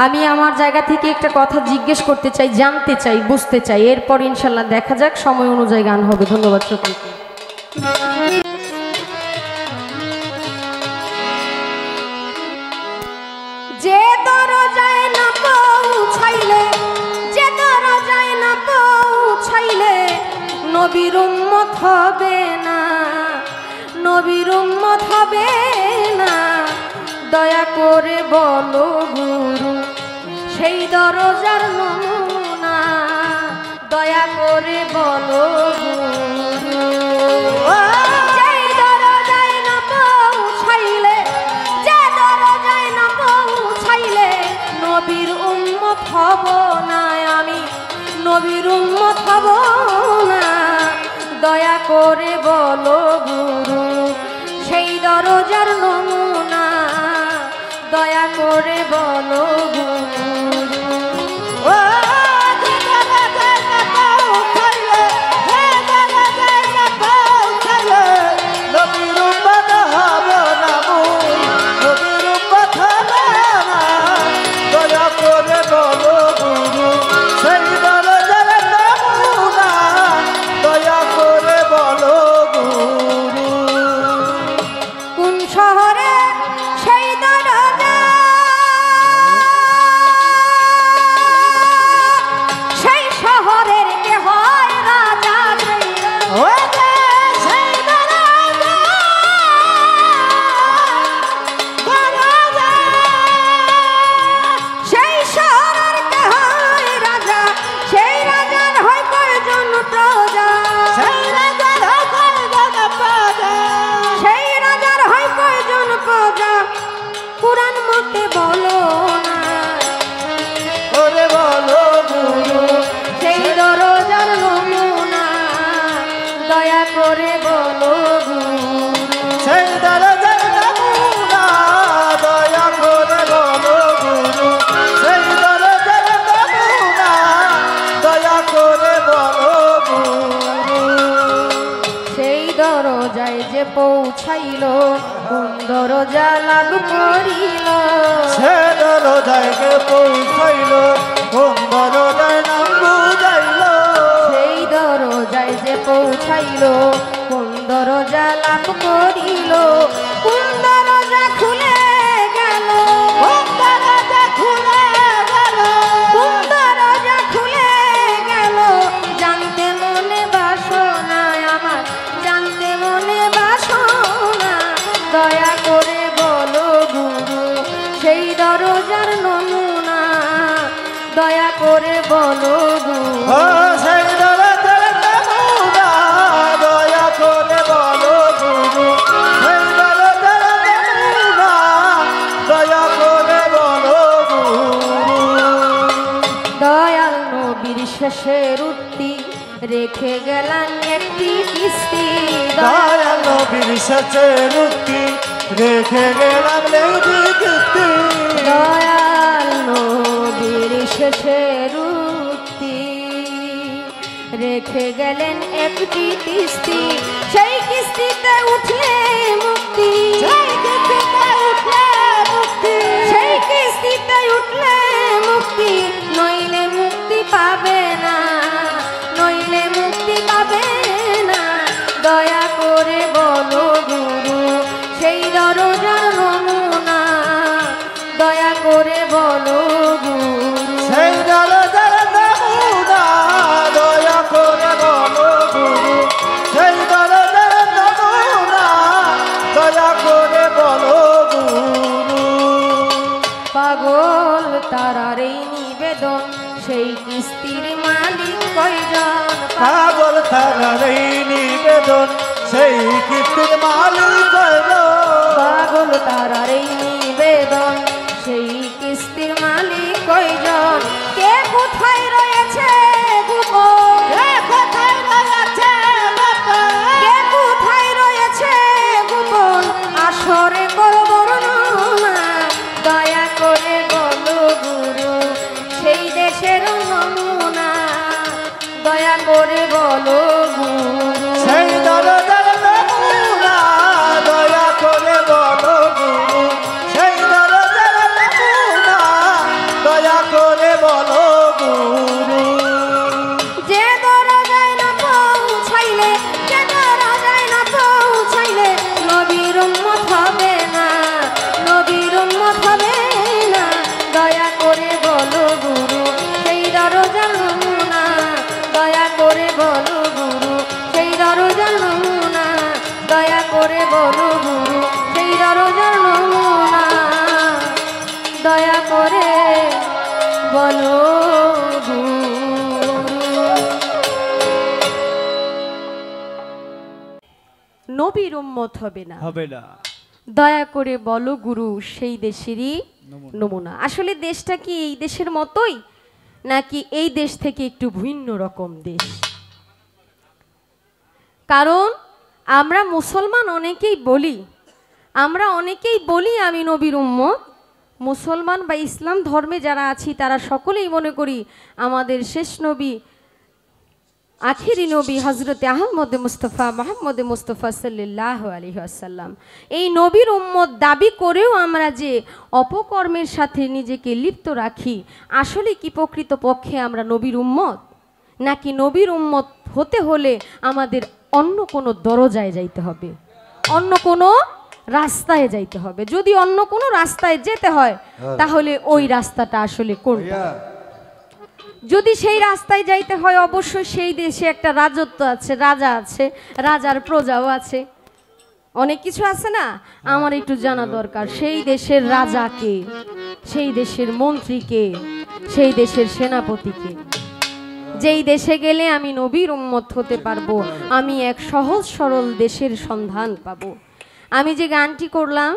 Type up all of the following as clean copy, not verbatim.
আমি আমার জায়গা থেকে একটা কথা জিজ্ঞেস করতে চাই, জানতে চাই, বুঝতে চাই, এরপর ইনশাল্লাহ দেখা যাক সময় অনুযায়ী গান হবে। ধন্যবাদ সকলকে। যে দরজায় না পৌঁছাইলে, যে দরজায় না পৌঁছাইলে নবীর উম্মত হবে না, নবীর উম্মত হবে না। দয়া করে বলো গুরু সেই দরজার নমুনা, দয়া করে বলো গুরু। যেই দরজায় না পৌঁছাইলে, যে দরজায় না পৌঁছাইলে নবীর উম্মত হব না, আমি নবীর উম্মত হব না। দয়া করে বলো গুরু সেই দরজার নমুনা, দয়া করে বলো গুরু। পৌঁছাইল কোন দরজা লাভ করিল, সে দরজায় পৌঁছাইল কোন দরজায় নাম বুঝাইল। সেই দরজায় যে পৌঁছাইল কোন দরজা লাভ করিল, কোন দরজা খুলে গেল, কোন দরজা খুলে গেল, কোন দরজা খুলে গেল। জানতে মনে বাসনা আমার, জানতে মনে বাসনা। দয়া করে বলো গুরু সেই দরজার নমুনা, দয়া করে বলো গুরু সেই দরজার নমুনা, দয়া করে বলো গুরু সেই দরজার নমুনা, দয়া করে বলো গুরু। দয়াল নবীর শেষের উক্তি রেখে গেলেন একটি কিস্তি, দয়াল নবীর শেষের উক্তি রেখে গেলাম একটি কিস্তি। দয়াল নবীর শেষের উক্তি রেখে গেলেন একটি কিস্তি, সেই কিস্তিতে উঠলে মুক্তি, সেই কিস্তিতে উঠলে মুক্তি, সেই কিস্তিতে উঠলে মুক্তি। নইলে মুক্তি পাবে না, নইলে মুক্তি পাবে না। দয়া করে বলো গুরু সেই দরজার নমুনা, দয়া করে বলো গুরু সেই দরজার নমুনা, দয়া করে বলো গুরু সেই দরজার নমুনা, দয়া করে বলো গুরু। পাগল তারার এই নিবেদন সেই কিস্তির মালিক কয়জন, পাগল তারার এই নিবেদন সেই কিস্তির মালিক কয়জন। পাগল তারার এই নিবেদন সেই কিস্তির মালিক কয়জন। কে কোথায় রয়েছে গোপন, কে কোথায় রয়েছে গোপন, কে কোথায় রয়েছে গোপন। আসরে করব বর্ণনা, দয়া করে বলো গুরু সেই দেশের নমুনা, দয়া করে বলো গুরু সেই দরজার নমুনা, দয়া করে বলো গুরু সেই দরজার নমুনা, দয়া করে বলো গুরু। নবীর উম্মত হবে না, হবে না, দয়া করে বলো গুরু সেই দেশেরই নমুনা। আসলে দেশটা কি এই দেশের মতোই, নাকি এই দেশ থেকে একটু ভিন্ন রকম দেশ? কারণ আমরা মুসলমান অনেকেই বলি আমি নবীর উম্মত। মুসলমান বা ইসলাম ধর্মে যারা আছি তারা সকলেই মনে করি আমাদের শেষ নবী, আখিরি নবী হযরত আহমদ মুস্তফা মুহাম্মদ মুস্তফা সাল্লাল্লাহু আলাইহি ওয়াসাল্লাম। এই নবীর উম্মত দাবি করেও আমরা যে অপকর্মের সাথে নিজেকে লিপ্ত রাখি, আসলে কি প্রকৃতপক্ষে আমরা নবীর উম্মত? নাকি নবীর উম্মত হতে হলে আমাদের অন্য কোনো দরজায় যাইতে হবে, অন্য কোনো রাস্তায় যাইতে হবে? যদি অন্য কোনো রাস্তায় যেতে হয় তাহলে ওই রাস্তাটা আসলে কোনটা? যদি সেই রাস্তায় যাইতে হয় অবশ্যই সেই দেশে একটা রাজত্ব আছে, রাজা আছে, রাজার প্রজাও আছে, অনেক কিছু আছে না? আমার একটু জানা দরকার সেই দেশের রাজাকে, সেই দেশের মন্ত্রীকে, সেই দেশের সেনাপতিকে। যেই দেশে গেলে আমি নবীর উম্মত হতে পারবো, আমি এক সহজ সরল দেশের সন্ধান পাবো। আমি যে গানটি করলাম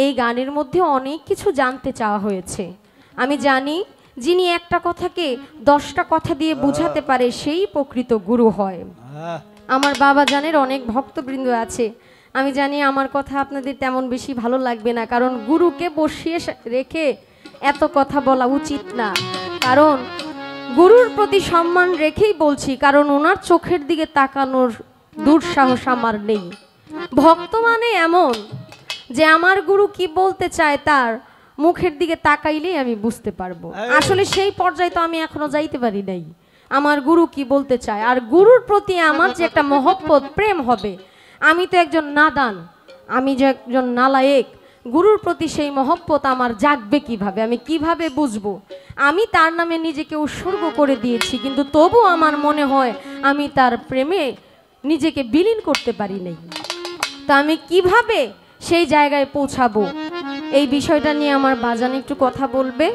এই গানের মধ্যে অনেক কিছু জানতে চাওয়া হয়েছে। আমি জানি যিনি একটা কথাকে 10টা কথা দিয়ে বুঝাতে পারে সেই প্রকৃত গুরু হয়। আমার বাবা জানের অনেক ভক্তবৃন্দ আছে, আমি জানি আমার কথা আপনাদের তেমন বেশি ভালো লাগবে না, কারণ গুরুকে বসিয়ে রেখে এত কথা বলা উচিত না। কারণ গুরুর প্রতি সম্মান রেখেই বলছি, কারণ ওনার চোখের দিকে তাকানোর দুঃসাহস আমার নেই। ভক্ত মানে এমন যে আমার গুরু কি বলতে চায় তার মুখের দিকে তাকাইলেই আমি বুঝতে পারবো। আসলে সেই পর্যায়ে তো আমি এখনো যাইতে পারি নাই, আমার গুরু কি বলতে চায়। আর গুরুর প্রতি আমার যে একটা মহব্বত প্রেম হবে, আমি তো একজন নাদান, আমি যে একজন নালায়েক, গুরুর প্রতি সেই মহব্বত আমার জাগবে কিভাবে, আমি কিভাবে বুঝবো? আমি তার নামে নিজেকে উৎসর্গ করে দিয়েছি, কিন্তু তবু আমার মনে হয় আমি তার প্রেমে নিজেকে বিলীন করতে পারি নাই। তা আমি কিভাবে সেই জায়গায় পৌঁছাবো, এই বিষয়টা নিয়ে আমার বাজান একটু কথা বলবে।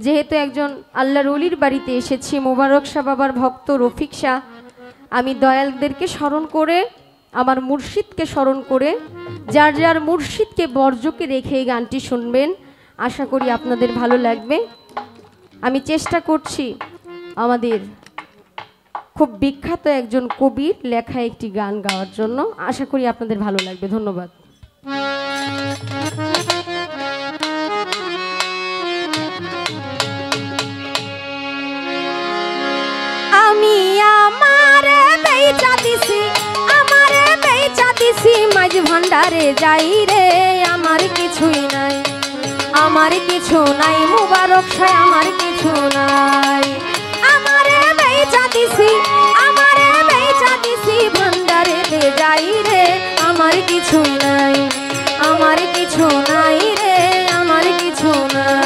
যেহেতু একজন আল্লাহর ওলির বাড়িতে এসেছি, মোবারক শাহ বাবার ভক্ত রফিক শাহ, আমি দয়ালদেরকে স্মরণ করে, আমার মুর্শিদকে স্মরণ করে, যার যার মুর্শিদকে বর্জকে রেখে এই গানটি শুনবেন। আশা করি আপনাদের ভালো লাগবে। আমি চেষ্টা করছি আমাদের খুব বিখ্যাত একজন কবির লেখা একটি গান গাওয়ার জন্য। আশা করি আপনাদের ভালো লাগবে। ধন্যবাদ। আমি আমারে বেচা দিছি মাঝ ভান্ডারে যাই রে, আমার কিছুই নাই, আমার কিছু নাই, মুবারক শাহ আমার কিছু নাই। আমারে বেচা দিছি ভান্ডারে যাই রে, আমার কিছুই নাই, আমার কিছু নাই রে, আমার কিছু নাই।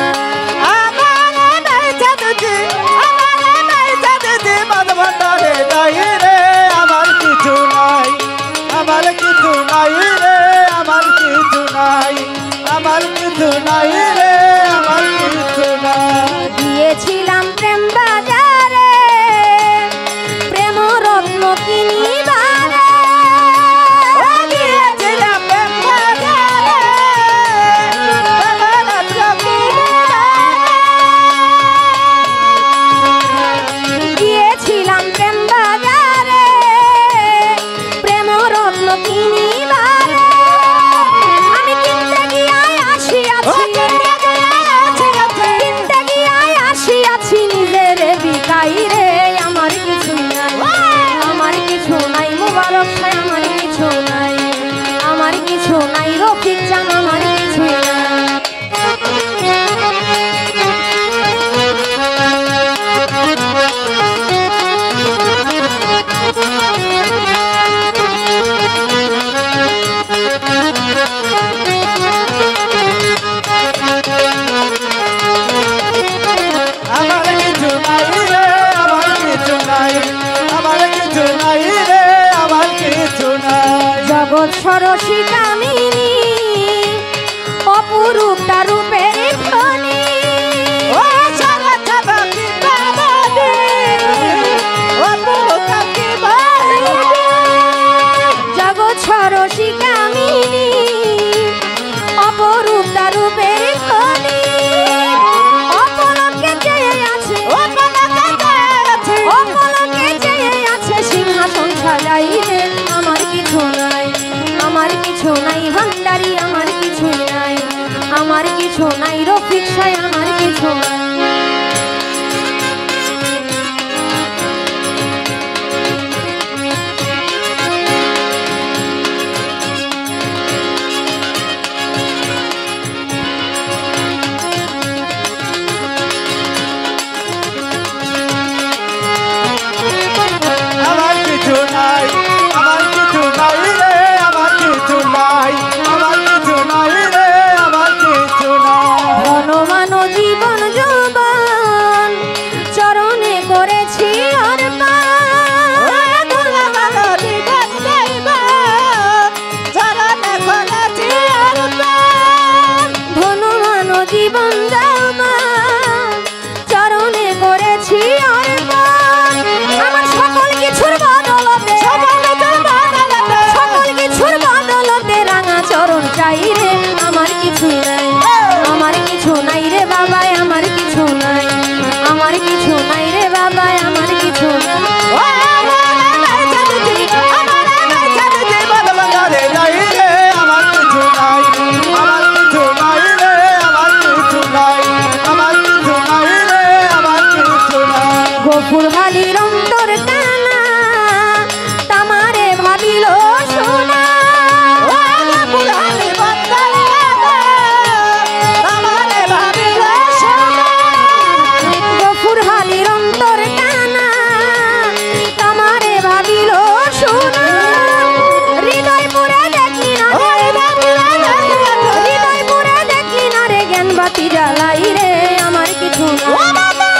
দিয়েছিলাম প্রেম বাজারে, প্রেম রত্ন কিনিবারে, দিয়েছিলাম প্রেম বাজারে,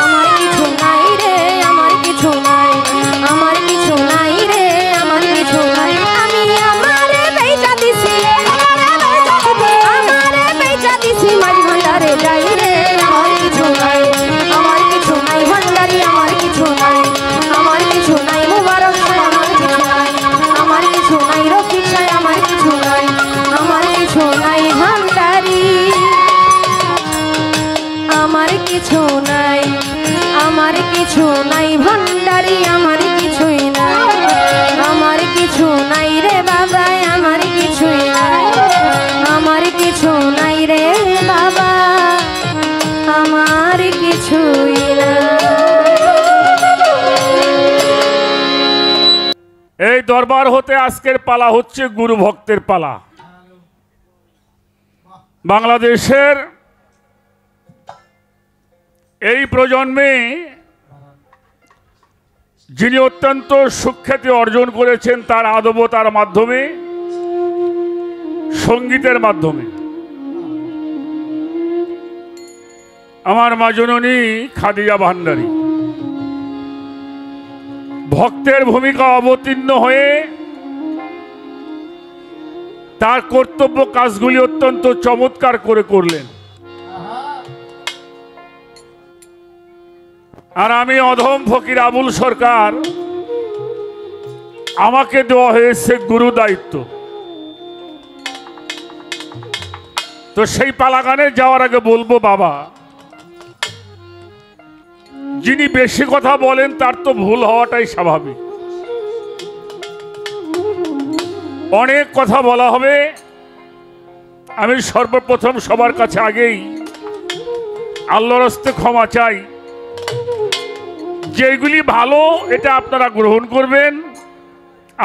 আমার কিছু নাই রে, আমার কিছু নাই, আমার কিছু নাই রে, আমার কিছু নাই। আমি আমারে বেচা দিছি, আমারে বেচা দিছি মাঝ ভান্ডারে যাই রে। আমার কিছু নাই, আমার কিছু নাই ভান্ডারি, আমার কিছু নাই, আমার কিছু নাই মুবারক সাহেব, আমার কিছু নাই, আমার কিছু নাই রফিক সাহেব, আমার কিছু নাই, আমার কিছু নাই ভান্ডারি, আমার কিছু নাই, আমার কিছু নাই ভান্ডারি, আমার কিছুই নাই, আমার কিছু নাই রে বাবা, আমার কিছুই নাই, আমার কিছু নাই রে বাবা, আমার কিছুই নাই। এই দরবার হতে আজকের পালা হচ্ছে গুরু ভক্তের পালা। বাংলাদেশের এই প্রজন্মে যিনি অত্যন্ত সুখ্যাতি অর্জন করেছেন তার আদবতার মাধ্যমে, সঙ্গীতের মাধ্যমে, আমার মা জননী খাদিজা ভান্ডারী ভক্তের ভূমিকা অবতীর্ণ হয়ে তার কর্তব্য কাজগুলি অত্যন্ত চমৎকার করে করলেন। আর আমি অধম ফকির আবুল সরকার, আমাকে দেওয়া হয়েছে গুরু দায়িত্ব। তো সেই পালাগানে যাওয়ার আগে বলবো, বাবা যিনি বেশি কথা বলেন তার তো ভুল হওয়াটাই স্বাভাবিক। অনেক কথা বলা হবে। আমি সর্বপ্রথম সবার কাছে আগেই আল্লাহর হস্তে ক্ষমা চাই। যেগুলি ভালো এটা আপনারা গ্রহণ করবেন,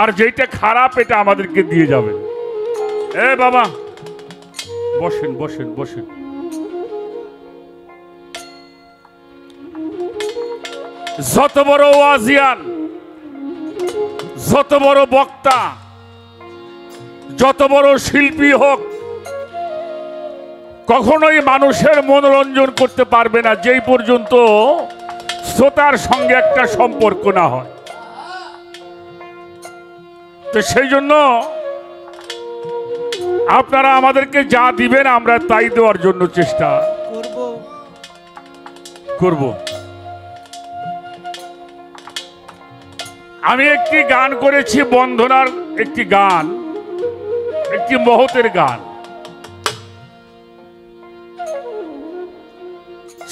আর যেটা খারাপ এটা আমাদেরকে দিয়ে যাবেন। এ বাবা বসেন বসেন বসেন। যত বড় ওয়াজিয়ান, যত বড় বক্তা, যত বড় শিল্পী হোক, কখনোই মানুষের মনোরঞ্জন করতে পারবে না যেই পর্যন্ত শ্রোতার সঙ্গে একটা সম্পর্ক না হয়। তো সেই জন্য আপনারা আমাদেরকে যা দিবেন আমরা তাই দেওয়ার জন্য চেষ্টা করব। আমি একটি গান করেছি, বন্ধনার একটি গান, একটি মহতের গান।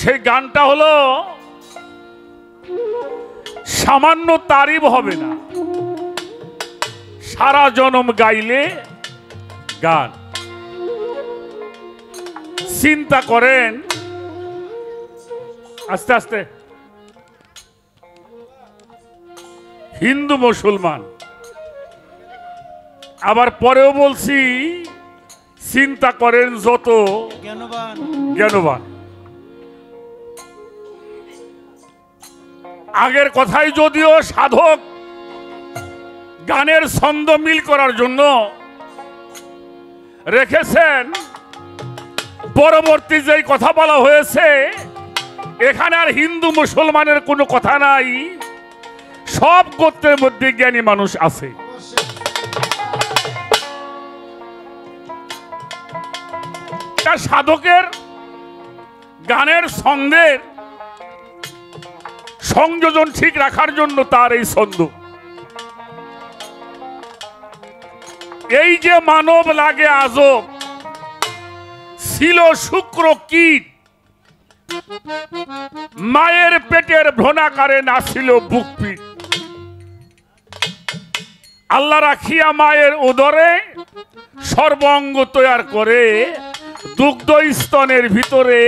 সেই গানটা হলো সামান্য তারিফ হবে না, সারা জনম গাইলে গান। চিন্তা করেন, আস্তে আস্তে, হিন্দু মুসলমান, আবার পরেও বলছি চিন্তা করেন যত জ্ঞানবান। আগের কথাই যদিও সাধক গানের ছন্দ মিল করার জন্য রেখেছেন, পরবর্তী যেই কথা বলা হয়েছে এখানে আর হিন্দু মুসলমানের কোনো কথা নাই, সব গোত্রের মধ্যে জ্ঞানী মানুষ আছে। সাধকের গানের ছন্দের সংযোজন ঠিক রাখার জন্য তার এই ছন্দ। এই যে মানব লাগে আজব, ছিল শুক্র কীট, মায়ের পেটের ভ্রণাকারে নাছিল বুকপিট। আল্লাহ রাখিয়া মায়ের উদরে সর্বাঙ্গ তৈয়ার করে, দুগ্ধ স্তনের ভিতরে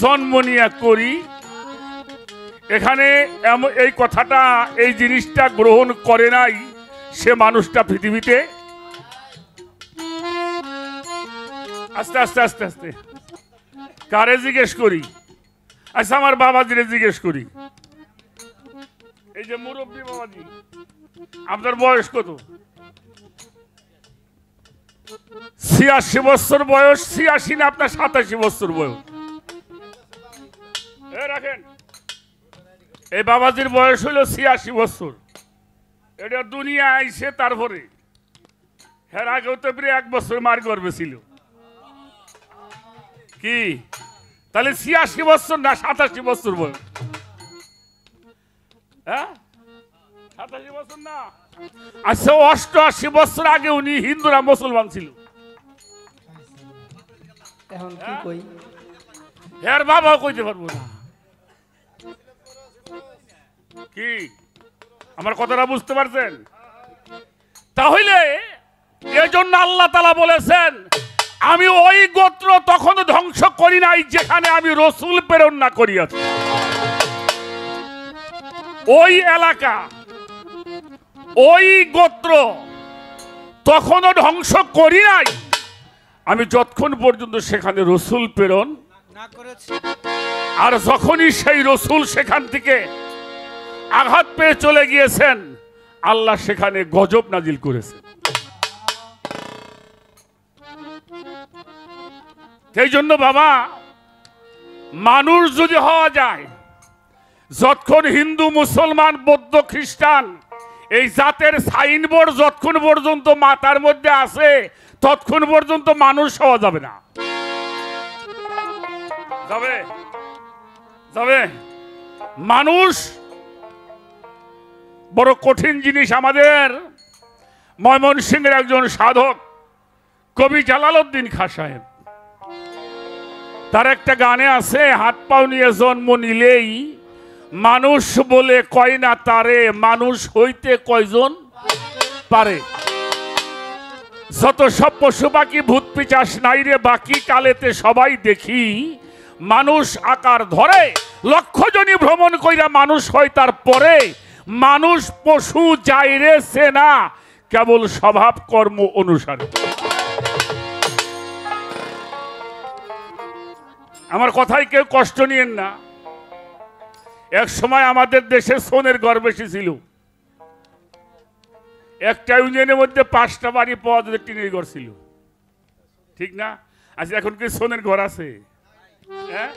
জন্ম নিয়া করি। এখানে এই কথাটা, এই জিনিসটা গ্রহণ করে নাই সে মানুষটা পৃথিবীতে। আস্তে আস্তে আস্তে আস্তে কারে জিজ্ঞেস করি? আচ্ছা আমার বাবাজিরে জিজ্ঞেস করি। এই যে মুরব্বী বাবাজি, আপনার বয়স কত? 86 বছর বয়স। 86 না আপনার 87 বছর বয়স? রাখেন। এই বাবাজির বয়স হলো ৮৬ বছর। এটা দুনিয়া আইছে তারপরে, এর আগেও তো প্রায় ১ বছর মার গর্বে ছিল। কি তাহলে ৮৬ বছর না ৮৭ বছর বয়স? হ্যাঁ ৮৭ বছর না। আচ্ছা ৮৮ বছর আগে উনি হিন্দুরা মুসলমান ছিল। এখন কি কই? এর বাবাও কইতে পারবো না। কি আমার কথাটা বুঝতে পারছেন? তাহলে এজন্য আল্লাহ তাআলা বলেছেন, আমি ওই গোত্র তখন ধ্বংস করি নাই যেখানে আমি রসুল প্রেরণ না করিয়াছি। ওই এলাকা, ওই গোত্র তখনও ধ্বংস করি নাই আমি যতক্ষণ পর্যন্ত সেখানে রসুল প্রেরণ না করেছি। আর যখনই সেই রসুল সেখান থেকে আঘাত পেয়ে চলে গিয়েছেন, আল্লাহ সেখানে গজব নাজিল করেছেন। সেই জন্য বাবা, মানুষ যদি হওয়া যায়, যতক্ষণ হিন্দু মুসলমান বৌদ্ধ খ্রিস্টান এই জাতের সাইনবোর্ড যতক্ষণ পর্যন্ত মাথার মধ্যে আছে ততক্ষণ পর্যন্ত মানুষ হওয়া যাবে না। যাবে যাবে মানুষ বড় কঠিন জিনিস। আমাদের ময়মনসিংহের একজন সাধক কবি জালালউদ্দিন খাঁ সাহেব, তার একটা গানে আছে, হাত পাও নিয়ে জন্ম নিলেই মানুষ বলে কয় না তারে, মানুষ হইতে কয়জন পারে। যত সব পশু পাখি ভূত পিচাস নাই রে বাকি, কালেতে সবাই দেখি মানুষ আকার ধরে। লক্ষ জনই ভ্রমণ কইরা মানুষ হয় তার পরে, মানুষ পশু যাইরে সেনা কেবল স্বভাব কর্ম অনুসারে। আমার কথায় কেউ কষ্ট নিয়েন না। এক সময় আমাদের দেশে সোনের ঘর বেশি ছিল। একটা ইউনিয়নের মধ্যে ৫টা বাড়ি পাওয়া যেত, টিনের ঘর ছিল, ঠিক না? আচ্ছা এখন কি সোনের ঘর আছে? হ্যাঁ,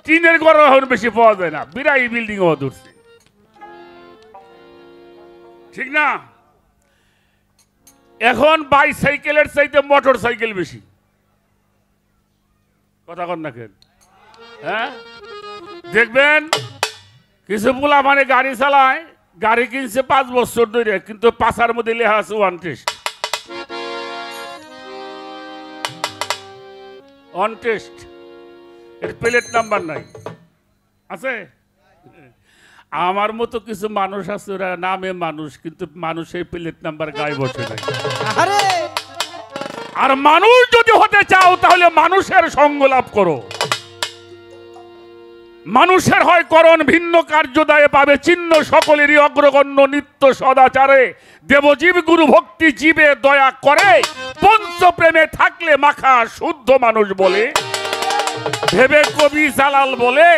টিনের ঘর এখন বেশি পাওয়া যায় না, বিরাই বিল্ডিং হওয়া ধরছে, ঠিক না? এখন বাইসাইকেলের চাইতে মোটর সাইকেল বেশি। কথা কন না কেন? হ্যাঁ, দেখবেন কিছু পোলা মানে গাড়ি চালায়, গাড়ি কিনছে ৫ বছর ধরে, কিন্তু পাশার মধ্যে লেখা আছে 1 টেস্ট। 1 টেস্ট, এর প্লেট নাম্বার নাই। আছে? আমার মতো কিছু মানুষ আছে, ওরা নামে মানুষ, কিন্তু মানুষের প্লেট নাম্বার গায়ে বসে নাই। আর মানুষ যদি হতে চাও তাহলে মানুষের সঙ্গ লাভ করো। মানুষের হয় করণ ভিন্ন কার্যদায়ে পাবে চিহ্ন, সকলেরই অগ্রগণ্য নিত্য সদাচারে। দেবজীব গুরু ভক্তি জীবে দয়া করে, পঞ্চপ্রেমে থাকলে মাখা শুদ্ধ মানুষ বলে। ভেবে কবি জালাল বলে,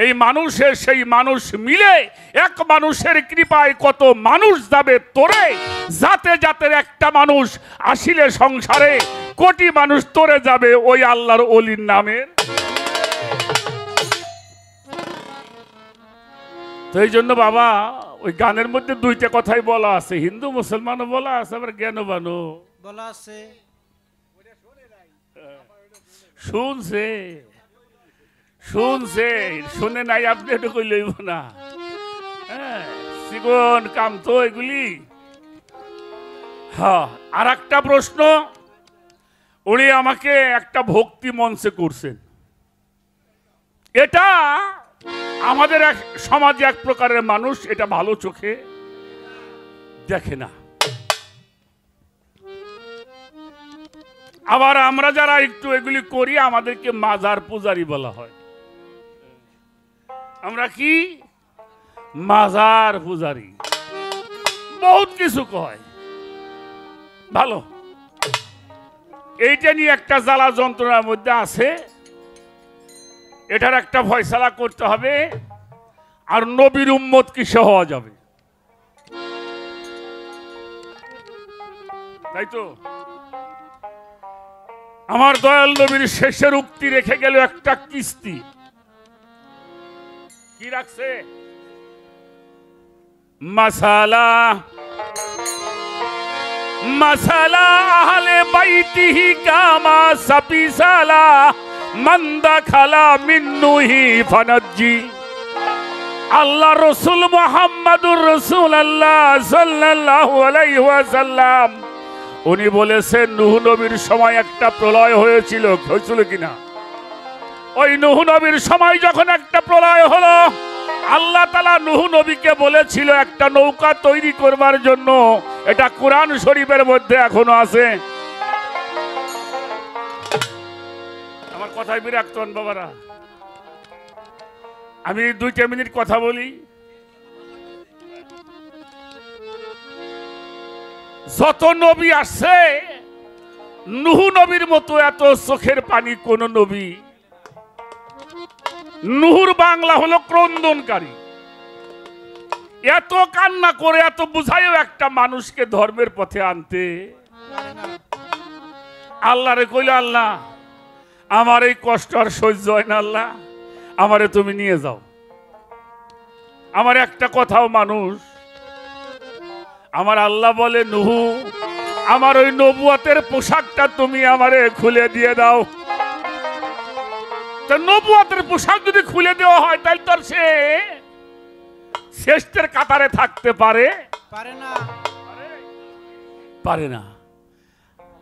এই মানুষের সেই মানুষ মিলে, এক মানুষের কৃপায় কত মানুষ যাবে তোরে। জাতে জাতের একটা মানুষ আসিলে সংসারে, কোটি মানুষ তোরে যাবে ওই আল্লাহর ওলির নামের। তো এই জন্য বাবা, ওই গানের মধ্যে 2টা কথাই বলা আছে, হিন্দু মুসলমানও বলা আছে, আবার জ্ঞানবানও বলা আছে। শুনছে শুনছে, শুনে নাই আপনি একটু কই লইব না। হ্যাঁ, জীবন কাম তো এগুলি। হ্যাঁ, আর একটা প্রশ্ন, উনি আমাকে একটা ভক্তি মঞ্চে করছেন। এটা আমাদের এক সমাজে এক প্রকারের মানুষ এটা ভালো চোখে দেখে না। আবার আমরা যারা একটু এগুলি করি, আমাদেরকে মাজার পূজারি বলা হয়। আমরা কি? মাজার পূজারি, বহুত কিছু কয়। ভালো, এইটা নিয়ে একটা জ্বালা যন্ত্রণার মধ্যে আছে, এটার একটা ফয়সালা করতে হবে। আর নবীর উম্মত কিসে হওয়া যাবে, তাই তো? আমার দয়াল নবীর শেষের উক্তি রেখে গেল একটা কিস্তি, কি রাখছে? মাসালা মাসালা আহলে বাইতিহি কামা সাপিসালা মান্দা খালা মিন্নুহি ফানাজ্জি। আল্লাহ রসুল মুহাম্মাদুর রাসূলুল্লাহ সাল্লাল্লাহু আলাইহি ওয়াসাল্লাম উনি বলেছেন নূহ নবীর সময় একটা প্রলয় হয়েছিল কিনা? ওই নূহ নবীর সময় যখন একটা প্রলয় হলো, আল্লাহ তাআলা নূহ নবীকে বলেছিল একটা নৌকা তৈরি করবার জন্য। এটা কোরআন শরীফের মধ্যে এখনো আছে। আমার কথায় বিরক্ত হন বাবারা, আমি 2 মিনিট কথা বলি। যত নবী আসছে নূহ নবীর মতো এত চোখের পানি কোন নবী। নূহর বাংলা হলো ক্রন্দনকারী। এত কান্না করে এত বুঝায়ও একটা মানুষকে ধর্মের পথে আনতে। আল্লাহরে কইল, আল্লাহ আমার এই কষ্ট আর সহ্য হয় না, আল্লাহ আমারে তুমি নিয়ে যাও। আমার একটা কথাও মানুষ। আমার আল্লাহ বলে, নূহ আমার ওই নবুয়তের পোশাকটা তুমি আমারে খুলে দিয়ে দাও। তা নবুয়তের পোশাক যদি খুলে দেওয়া হয় তাহলে তোর সে শ্রেষ্ঠের কাতারে থাকতে পারে না। পারে না।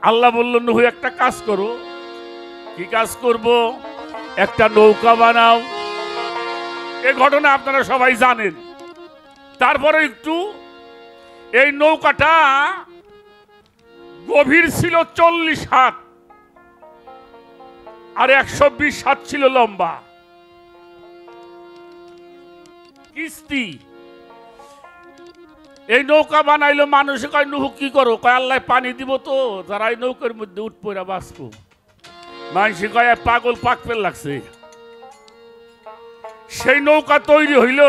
আল্লাহ বলল, নূহ একটা কাজ করো। কি কাজ করব? একটা নৌকা বানাও। এই ঘটনা আপনারা সবাই জানেন। তারপরে একটু এই নৌকাটা গভীর ছিল 40 হাত আর 120 হাত ছিল লম্বা। কিস্তি এই নৌকা বানাইলো। মানুষে কয়, নূহ কি করো? কয়, আল্লাহ পানি দিব তো যারা এই নৌকার মধ্যে উঠ পড়া বাঁচবো। মানুষে কয়, পাগল পাকপেল লাগছে। সেই নৌকা তৈরি হইল,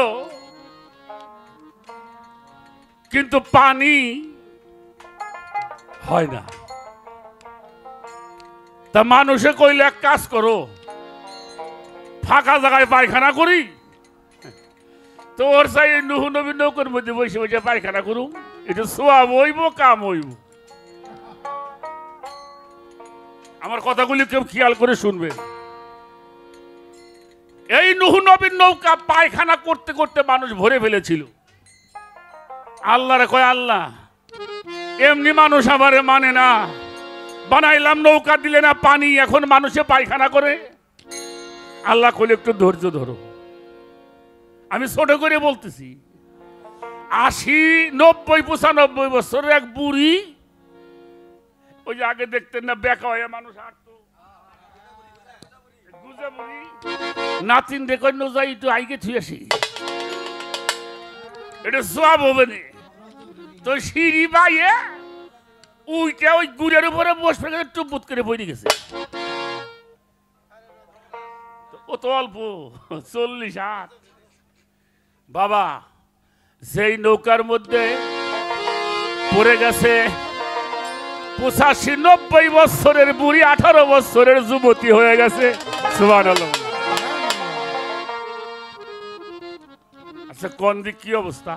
কিন্তু পানি হয় না। তা মানুষে কইলে, এক কাজ করো, ফাঁকা জায়গায় পায়খানা করি। তো ওর চাই নূহ নবী নৌকার মধ্যে বসে বসে পায়খানা করুম। এটা সোয়াব হইব, কাম হইব। আমার কথাগুলি কেউ খেয়াল করে শুনবেন। এই নূহ নবীর নৌকা পায়খানা করতে করতে মানুষ ভরে ফেলেছিল। আল্লাহরে কয়, আল্লাহ এমনি মানুষ আমারে মানে না। বানাইলাম নৌকা, দিলে না পানি, এখন মানুষে পায়খানা করে। আল্লাহ কইলে, একটু ধৈর্য ধরো। আমি ছোট করে বলতেছি, 80, 90, 95 বছরের এক বুড়ি, ওই যে আগে দেখতেন না বেকা হয়ে মানুষ হাঁটতো, গুজে বুড়ি, নাতিন দেখো যাই একটু আইগে থুয়েছি, এটা সব হবে না। তো সিঁড়ি বাইয়ে উইটা ওই গুড়ের উপরে বসে গেছে, টুপুত করে বইরে গেছে। ও তো অল্প 40 হাত। বাবা যেই নৌকার মধ্যে পড়ে গেছে 85-90 বছরের বুড়ি 18 বছরের যুবতী হয়ে গেছে। সুবহানাল্লাহ। আচ্ছা কোন দিক কি অবস্থা?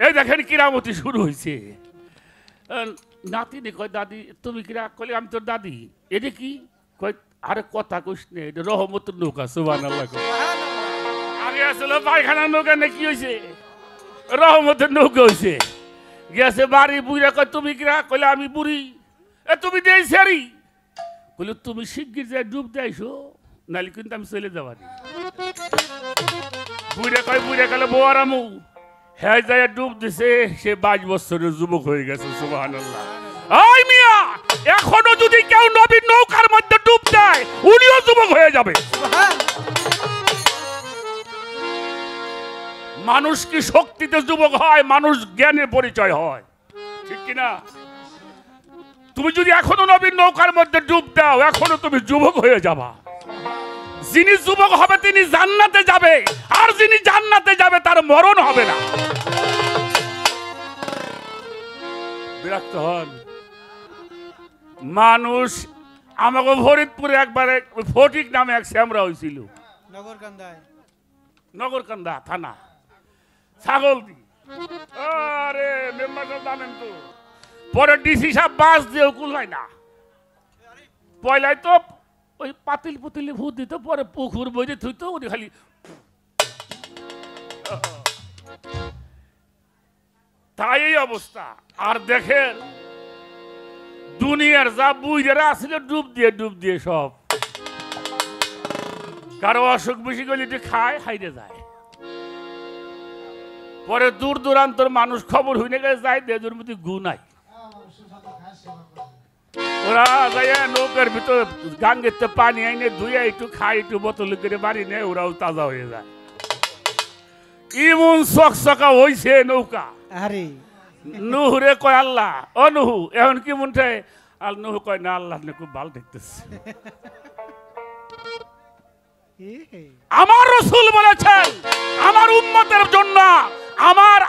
এই দেখেন কিরামতি শুরু হয়েছে। নাতিনি কয়, দাদি তুমি কিরা? কইলে, আমি তোর দাদি। এটা কি? কয়, আরে কথা কইস নে, এটা রহমতের নৌকা। সুবহানাল্লাহ। আগে আসলে পায়খানার নৌকা না, কি হয়েছে? রহমতের নৌকা হয়েছে। গেছে বাড়ি, বুড়া কয়, তুমি কিরা? কইলে, আমি বুড়ি। এ তুমি দেই সারি। কইলে, তুমি শিগগির যায় ডুব দেয়ছো, নাহলে কিন্তু আমি চলে যাবানি। বুড়া কয়, বুড়া গেলে বউয়ারামু। হ্যাঁ যায় ডুব দিছে, সে 22 বছরের যুবক হয়ে গেছে। সুবহানাল্লাহ। ওই মিয়া, এখনো যদি কেউ নবীর নৌকার মধ্যে ডুব দেয়, উনিও যুবক হয়ে যাবে। মানুষ কি শক্তিতে যুবক হয়? মানুষ জ্ঞানের পরিচয় হয়, ঠিক কিনা? তুমি যদি এখনো নবীর নৌকার মধ্যে ডুব দাও, এখনো তুমি যুবক হয়ে যাবা। যিনি যুবক হবে তিনি জান্নাতে যাবে, আর যিনি জান্নাতে যাবে তার মরণ হবে না। বিরক্ত হন মানুষ। আমাকে ফরিদপুরে একবারে ফটিক নামে এক শ্যামরা হয়েছিল। নগরকান্দায়। নগরকান্দা থানা ছাগলদি। আরে মেম্বার সাহেব জানেন তো, পরে ডিসি সাহেব বাস দিয়েও কুলায় না। পয়লায় তো ওই পাতিল পুতিলে ভূত দিত, পরে পুকুর বইতে থুইতো উনি খালি। তাই এই অবস্থা। আর দেখেন দুনিয়ার যা বুঝেরা আসলে ডুব দিয়ে সব, কারো অসুখ বেশি করলে খায় হাইরে যায়, পরে দূর দূরান্তর মানুষ খবর হইনে গেছে যায় দেজুর মধ্যে গু নাই। ওরা যায় নৌকার ভিতর গাঙ্গেতে পানি আইনে ধুয়ে একটু খায়, একটু বোতল করে বাড়ি নেয়, ওরাও তাজা হয়ে যায়। ইমন চকচকা হইছে নৌকা। আরে নুহুরে কয় আল্লাহ, ও নুহু এখন কি মনটা? আর নুহু কয় না, আল্লাহ খুব ভালো দেখতেছে। আমার রাসূল বলেছেন আমার উম্মতের জন্য, আমার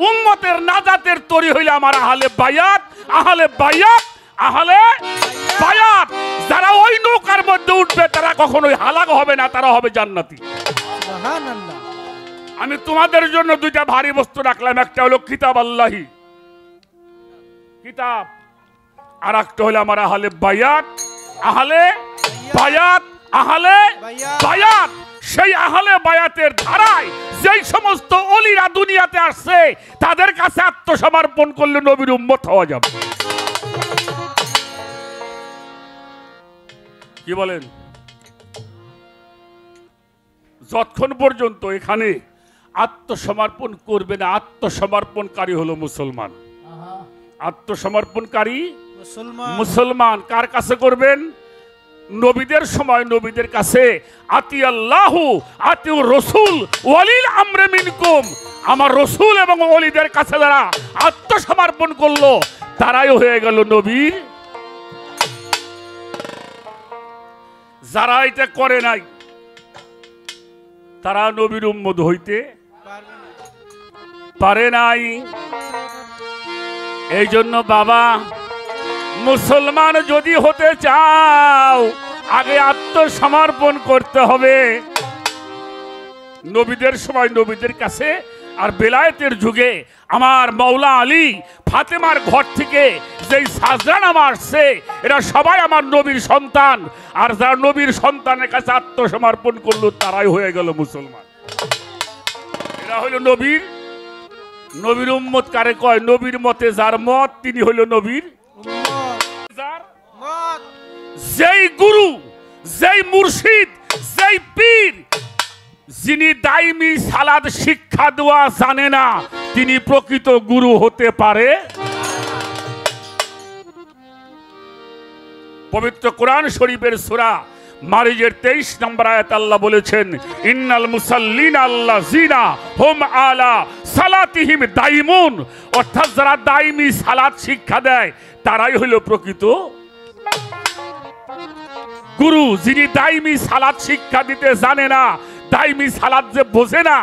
উম্মতের নাজাতের তরি হইলে আমার আহলে বায়াত, আহলে বায়াত, আহলে বায়াত। যারা ওই নৌকার মধ্যে উঠবে তারা কখনোই হালাক হবে না, তারা হবে জান্নাতি। সুবহানাল্লাহ। আমি তোমাদের জন্য দুইটা ভারী বস্তু রাখলাম, একটা হলো কিতাব আল্লাহি কিতাব, আর একটা হলো আমার আহলে বায়াত, আহলে বায়াত, আহলে বায়াত। সেই আহলে বায়াতের ধারায় যেই সমস্ত ওলিরা দুনিয়াতে আসছে তাদের কাছে আত্মসমর্পণ করলে নবীর উম্মত হওয়া যাবে। কি বলেন? যতক্ষণ পর্যন্ত এখানে আত্মসমর্পণ করবে না, আত্মসমর্পণকারী হলো মুসলমান। আত্মসমর্পণকারী মুসলমান কার কাছে করবেন? নবীদের সময় নবীদের কাছে আতি আল্লাহু আতিউর রাসূল ওয়ালিল আমরে মিনকুম। আমার রাসূল এবং ওলিদের কাছে যারা আত্মসমর্পণ করলো তারাই হয়ে গেল নবীর। যারা এটা করে নাই তারা নবীর উম্মত হইতে পারে নাই। এই জন্য বাবা, মুসলমান যদি হতে চাও আগে আত্মসমর্পণ করতে হবে। নবীদের সময় নবীদের কাছে, আর বেলায়েতের যুগে আমার মাওলা আলী ফাতেমার ঘর থেকে যেই সাজরা নামা আসছে এরা সবাই আমার নবীর সন্তান। আর যারা নবীর সন্তানের কাছে আত্মসমর্পণ করলো তারাই হয়ে গেল মুসলমান। এরা হইল নবীর নবীর উম্মত। কারে কয়? নবীর মতে যার মত তিনি হইল নবীর মত। যেই গুরু, যেই মুর্শিদ, যেই পীর যিনি দাইমি সালাদ শিক্ষা দেওয়া জানে না তিনি প্রকৃত গুরু হতে পারে? পবিত্র কোরআন শরীফের সূরা মারিজের 23 নম্বর আয়াত আল্লাহ বলেছেন, ইন্নাল মুসাল্লিনা আল্লাযিনা হুম আলা সালাতিহিম দাইমুন। অর্থাৎ যারা দাইমি সালাত শিক্ষা দেয় তারাই হইল প্রকৃত গুরু। যিনি দাইমি সালাত শিক্ষা দিতে জানে না, দাইমি সালাত যে বোঝে না,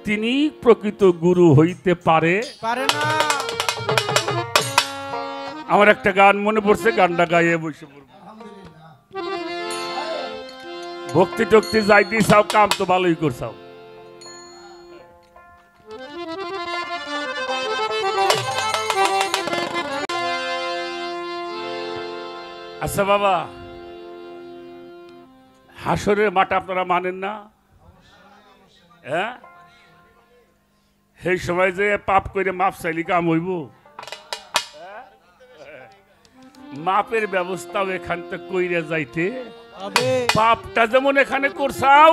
তিনি প্রকৃত গুরু হইতে পারে না। আমার একটা গান মনে পড়ছে, গানটা গাইয়ে বসে পড়ব। ভক্তি টক্তি যাইতে চাও, কাম তো ভালোই করছাও। আচ্ছা বাবা, হাসরের মাঠ আপনারা মানেন না? হ্যাঁ, সেই সময় যে পাপ করে মাপ চাইলি কাম হইব? মাপের ব্যবস্থাও এখান থেকে কইরে যাইতে হবে। পাপটা যেমন এখানে করছাও,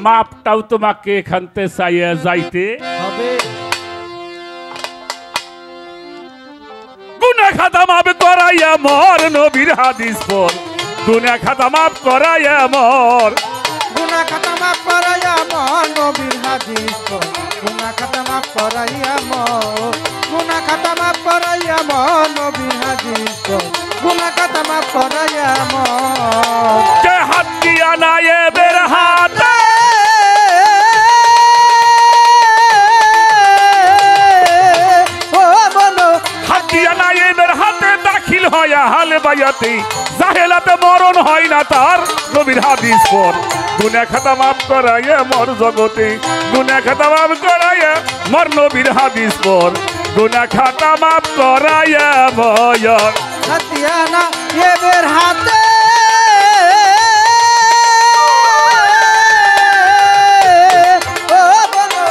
মাপটাও তোমাকে এখান থেকে চাইয়া যাইতে হবে। গুনাহ খাতা মাপ করাইয়া মর, নবীর হাদিস পড়। গুনাহ খাতা মাপ করাইয়া মর, গুনাহ খাতা মাফ করাইয়া মর, নবীর হাদিস পড়। গুনাহ খাতা মাফ করাইয়া মর, গুনাহ খাতা মাফ করাইয়া মর, নবীর হাদিস পড়। গুনাহ খাতা মাফ করাইয়া মর। যে হাত দিয়া নায়েবের হাতে, ও বলো হাত দিয়া নায়েবের হাতে দাখিল হয় আহলে বায়াতে। জাহেলাতে মরণ হয় না তার, নবীর হাদিস পড়। গুনাহ খাতা মাফ করাইয়া মর জগতে, গুনাহ খাতা মাফ করাইয়া মর নবীর হাদিস পর, গুনাহ খাতা মাফ করাইয়া মর। হাতিয়ানা এবের হাতে ও বলো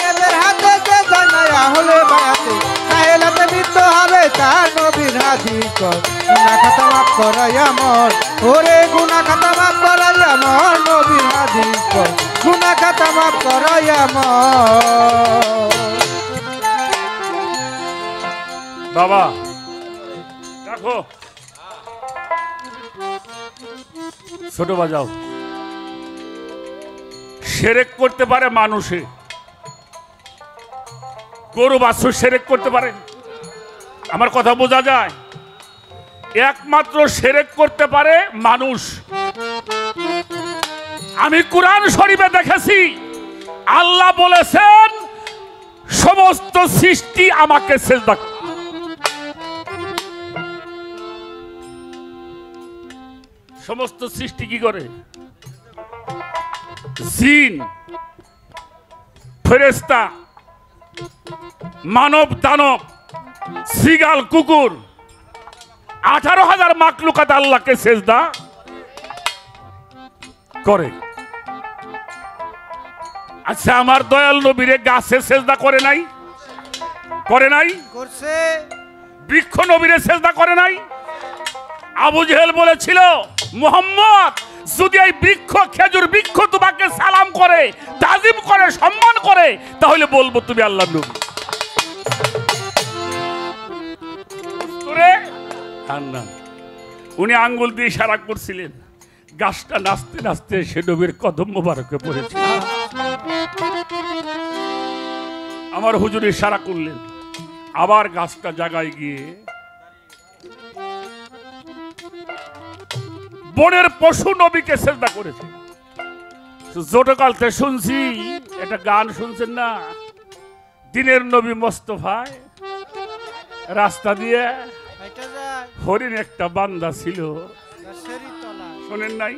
এবের হাতে যে জানায়া হলে বায়াতে কাহেলাতে মৃত্যু হবে তার নবীর হাদিস কর। গুনাহ খাতা মাফ করাইয়া মর, ওরে গুনাহ খাতা মাফ করাইয়া মর নবীর হাদিস কর। গুনাহ খাতা মাফ করাইয়া মর। বাবা দেখো ছোট বাজাও, সেরেক করতে পারে মানুষে, গরু বাছুর সেরেক করতে পারে, আমার কথা বোঝা যায়? একমাত্র সেরেক করতে পারে মানুষ। আমি কুরআন শরীফে দেখেছি আল্লাহ বলেছেন সমস্ত সৃষ্টি আমাকে সিজদা করে। সমস্ত সৃষ্টি কি করে? জিন, ফেরেশতা, মানব দানব, সিগাল, কুকুর, 18,000 মাখলুকাত আল্লাহকে সিজদা করে। আচ্ছা আমার দয়াল নবীরে গাছে সিজদা করে নাই? করে নাই? করছে। বৃক্ষ নবীরে সিজদা করে নাই? আবু জেহেল বলেছিল মুহাম্মদ যদি এই বৃক্ষ খেজুর বৃক্ষ তোমাকে সালাম করে, তাজিম করে, সম্মান করে, তাহলে বলবো তুমি আল্লাহর নবী। না, উনি আঙ্গুল দিয়ে ইশারা করছিলেন, গাছটা নাচতে নাচতে সে নবীর কদম মোবারকে পড়েছে। আমার হুজুর ইশারা করলেন, আবার গাছটা জায়গায় গিয়ে বনের পশু নবীকে সিজদা করেছে। ছোটকালতে শুনছি, একটা গান শুনছেন না, দিনের নবী মোস্তফায় রাস্তা দিয়ে হরিণ একটা বান্দা ছিল, শোনেন নাই?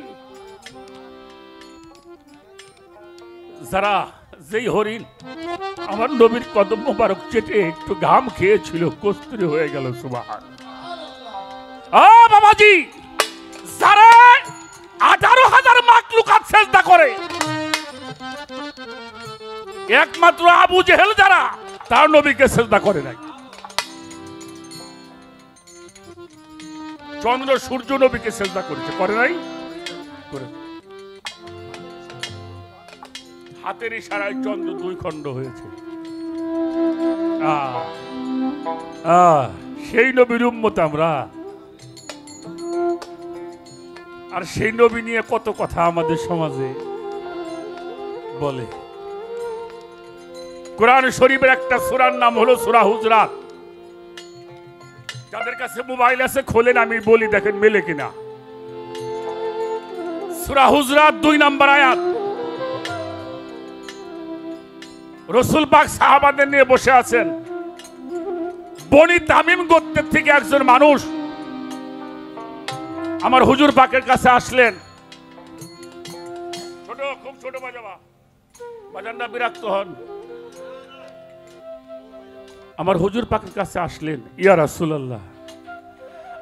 যারা যেই হরিণ আমার নবীর কদম মোবারক চেটে একটু ঘাম খেয়েছিল, কস্তুরি হয়ে গেল। সুবহান বাবাজি, যারা 18,000 মাখলুকাত সিজদা করে, একমাত্র আবু জেহেল যারা তার নবীকে সিজদা করে নাই। চন্দ্র সূর্য নবীকে সিজদা করেছে, করে নাই? করে। হাতের ইশারায় চন্দ্র 2 খণ্ড হয়েছে। সেই নবীর উম্মত আমরা, আর সেই নবী নিয়ে কত কথা আমাদের সমাজে বলে। কোরআন শরীফের একটা সূরার নাম হলো সূরা হুজরাত। যাদের কাছে মোবাইল আছে খোলেন, আমি বলি দেখেন মেলে কিনা। সূরা হুজরাত 2 নম্বর আয়াত। রাসূল পাক সাহাবাদের নিয়ে বসে আছেন। বনি তামিম গোত্রের থেকে একজন মানুষ আমার হুজুর পাকের কাছে আসলেন। ছোট, খুব ছোট বাজাবা, বাজানটা বিরক্ত হন। আমার হুজুর পাকের কাছে আসলেন, ইয়া রাসূলুল্লাহ,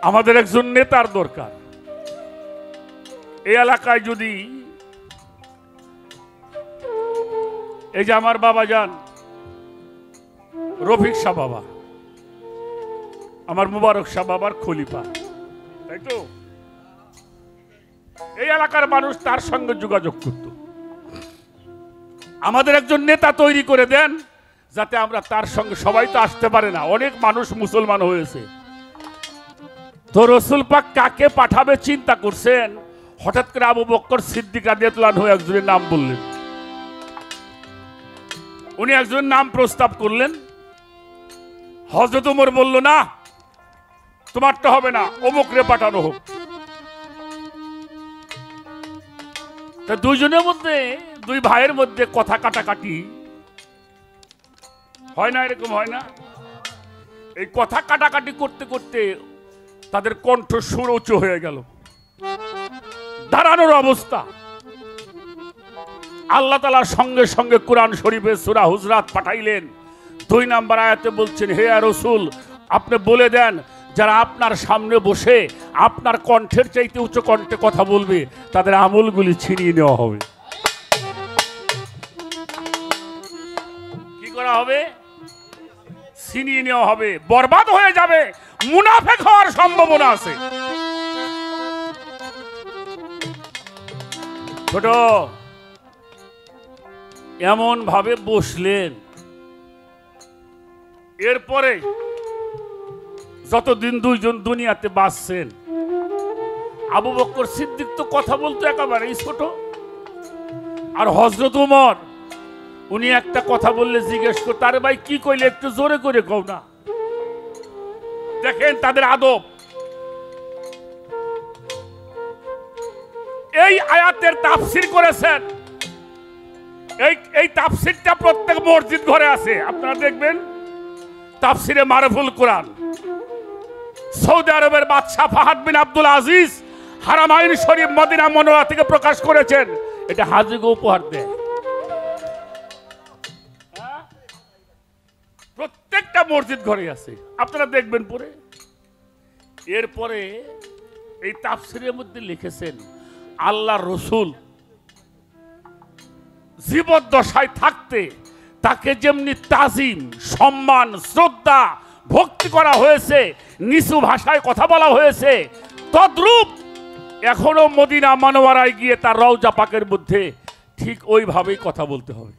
আমাদের একজন নেতার দরকার। এই এলাকায় যদি এই যে আমার বাবা যান রফিক শাহ বাবা, আমার মুবারক শাহ বাবার খলিফা, তাই তো? এই এলাকার মানুষ তার সঙ্গে যোগাযোগ করত। আমাদের একজন নেতা তৈরি করে দেন, যাতে আমরা তার সঙ্গে, সবাই তো আসতে পারে না, অনেক মানুষ মুসলমান হয়েছে। তো রাসূল পাক কাকে পাঠাবে চিন্তা করছেন, হঠাৎ করে আবু বকর সিদ্দিক রাদিয়াল্লাহু আনহু একজনের নাম বললেন। উনি একজনের নাম প্রস্তাব করলেন। হযরত ওমর বলল, না, তোমারটা হবে না, অমুকরে পাঠানো হোক। তা দুইজনের মধ্যে, দুই ভাইয়ের মধ্যে কথা কাটাকাটি হয় না? এরকম হয় না? এই কথা কাটাকাটি করতে করতে তাদের কণ্ঠ সুর উঁচু হয়ে গেল, দাঁড়ানোর অবস্থা। আল্লাহ তাআলা সঙ্গে সঙ্গে কোরআন শরীফে সূরা হুজরাত পাঠাইলেন। 2 নম্বর আয়াতে বলছেন, হে রাসূল, আপনি বলে দেন যারা আপনার সামনে বসে আপনার কণ্ঠের চাইতে উচ্চ কণ্ঠে কথা বলবে তাদের আমলগুলি ছিনিয়ে নেওয়া হবে। কি করা হবে? ছিনিয়ে নেওয়া হবে, বরবাদ হয়ে যাবে, মুনাফিক হওয়ার সম্ভাবনা আছে। ছোট এমন ভাবে বসলেন, এরপরে যতদিন দুইজন দুনিয়াতে বাঁচছেন, আবু বকর সিদ্দিক তো কথা বলতো একেবারেই ছোট, আর হযরত ওমর উনি একটা কথা বললে জিজ্ঞেস করতো, আরে ভাই কি কইলে একটু জোরে করে কও না। দেখেন তাদের আদব। এই আয়াতের তাফসীর করেছেন, এই তাফসীরটা প্রত্যেক মসজিদ ঘরে আছে। আপনারা দেখবেন তাফসীরে মারুফুল কোরআন সৌদি আরবের বাদশা ফাহাদ বিন আব্দুল আজিজ হারামাইন শরীফ মদিনা মুনাওয়ারা থেকে প্রকাশ করেছেন। এটা হাজীকে উপহার দেয়। প্রত্যেকটা মসজিদ ঘরে আছে, আপনারা দেখবেন পরে। এরপরে এই তাফসীরের মধ্যে লিখেছেন, আল্লাহর রাসূল জীবদ্দশায় থাকতে তাকে যেমনি তাজিম, সম্মান, শ্রদ্ধা, ভক্তি করা হয়েছে, নিচু ভাষায় কথা বলা হয়েছে, তদ্রূপ এখনো মদিনা মুনাওয়ারায় গিয়ে তার রওজা পাকের মধ্যে ঠিক ওইভাবেই কথা বলতে হবে।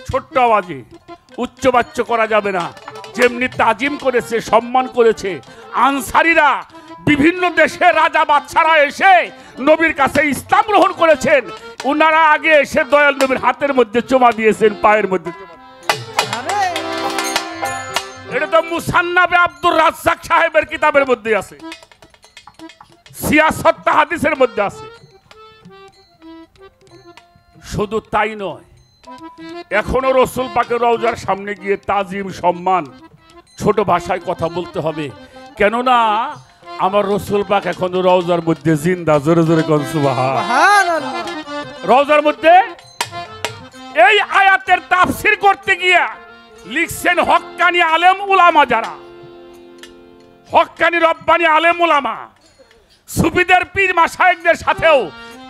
ছোট্ট আওয়াজে, উচ্চবাচ্য করা যাবে না। যেমনি তাজিম করেছে, সম্মান করেছে আনসারীরা, বিভিন্ন দেশে রাজা বাদশারা এসে নবীর কাছে ইসলাম গ্রহণ করেছেন, উনারা আগে এসে দয়াল নবীর হাতের মধ্যে চুমা দিয়েছেন, পায়ের মধ্যে চুমা। এটা তো মুসান্নাবে আব্দুর রাজ্জাক সাহেবের কিতাবের মধ্যে আছে, সিয়াসত হাদিসের মধ্যে আছে। শুধু তাই নয়, এখনো রাসূল পাকের রওজার সামনে গিয়ে তাজিম, সম্মান, ছোট ভাষায় কথা বলতে হবে। কেননা আমার রাসূল পাক এখনো রওজার মধ্যে জিন্দা। জোরে জোরে কোন সুবহানাল্লাহ। রওজার মধ্যে এই আয়াতের তাফসীর করতে গিয়া লিখছেন হক্কানি আলেম উলামা, যারা হক্কানি রব্বানি আলেম উলামা, সুফিদের পীর মাশায়েখদের সাথেও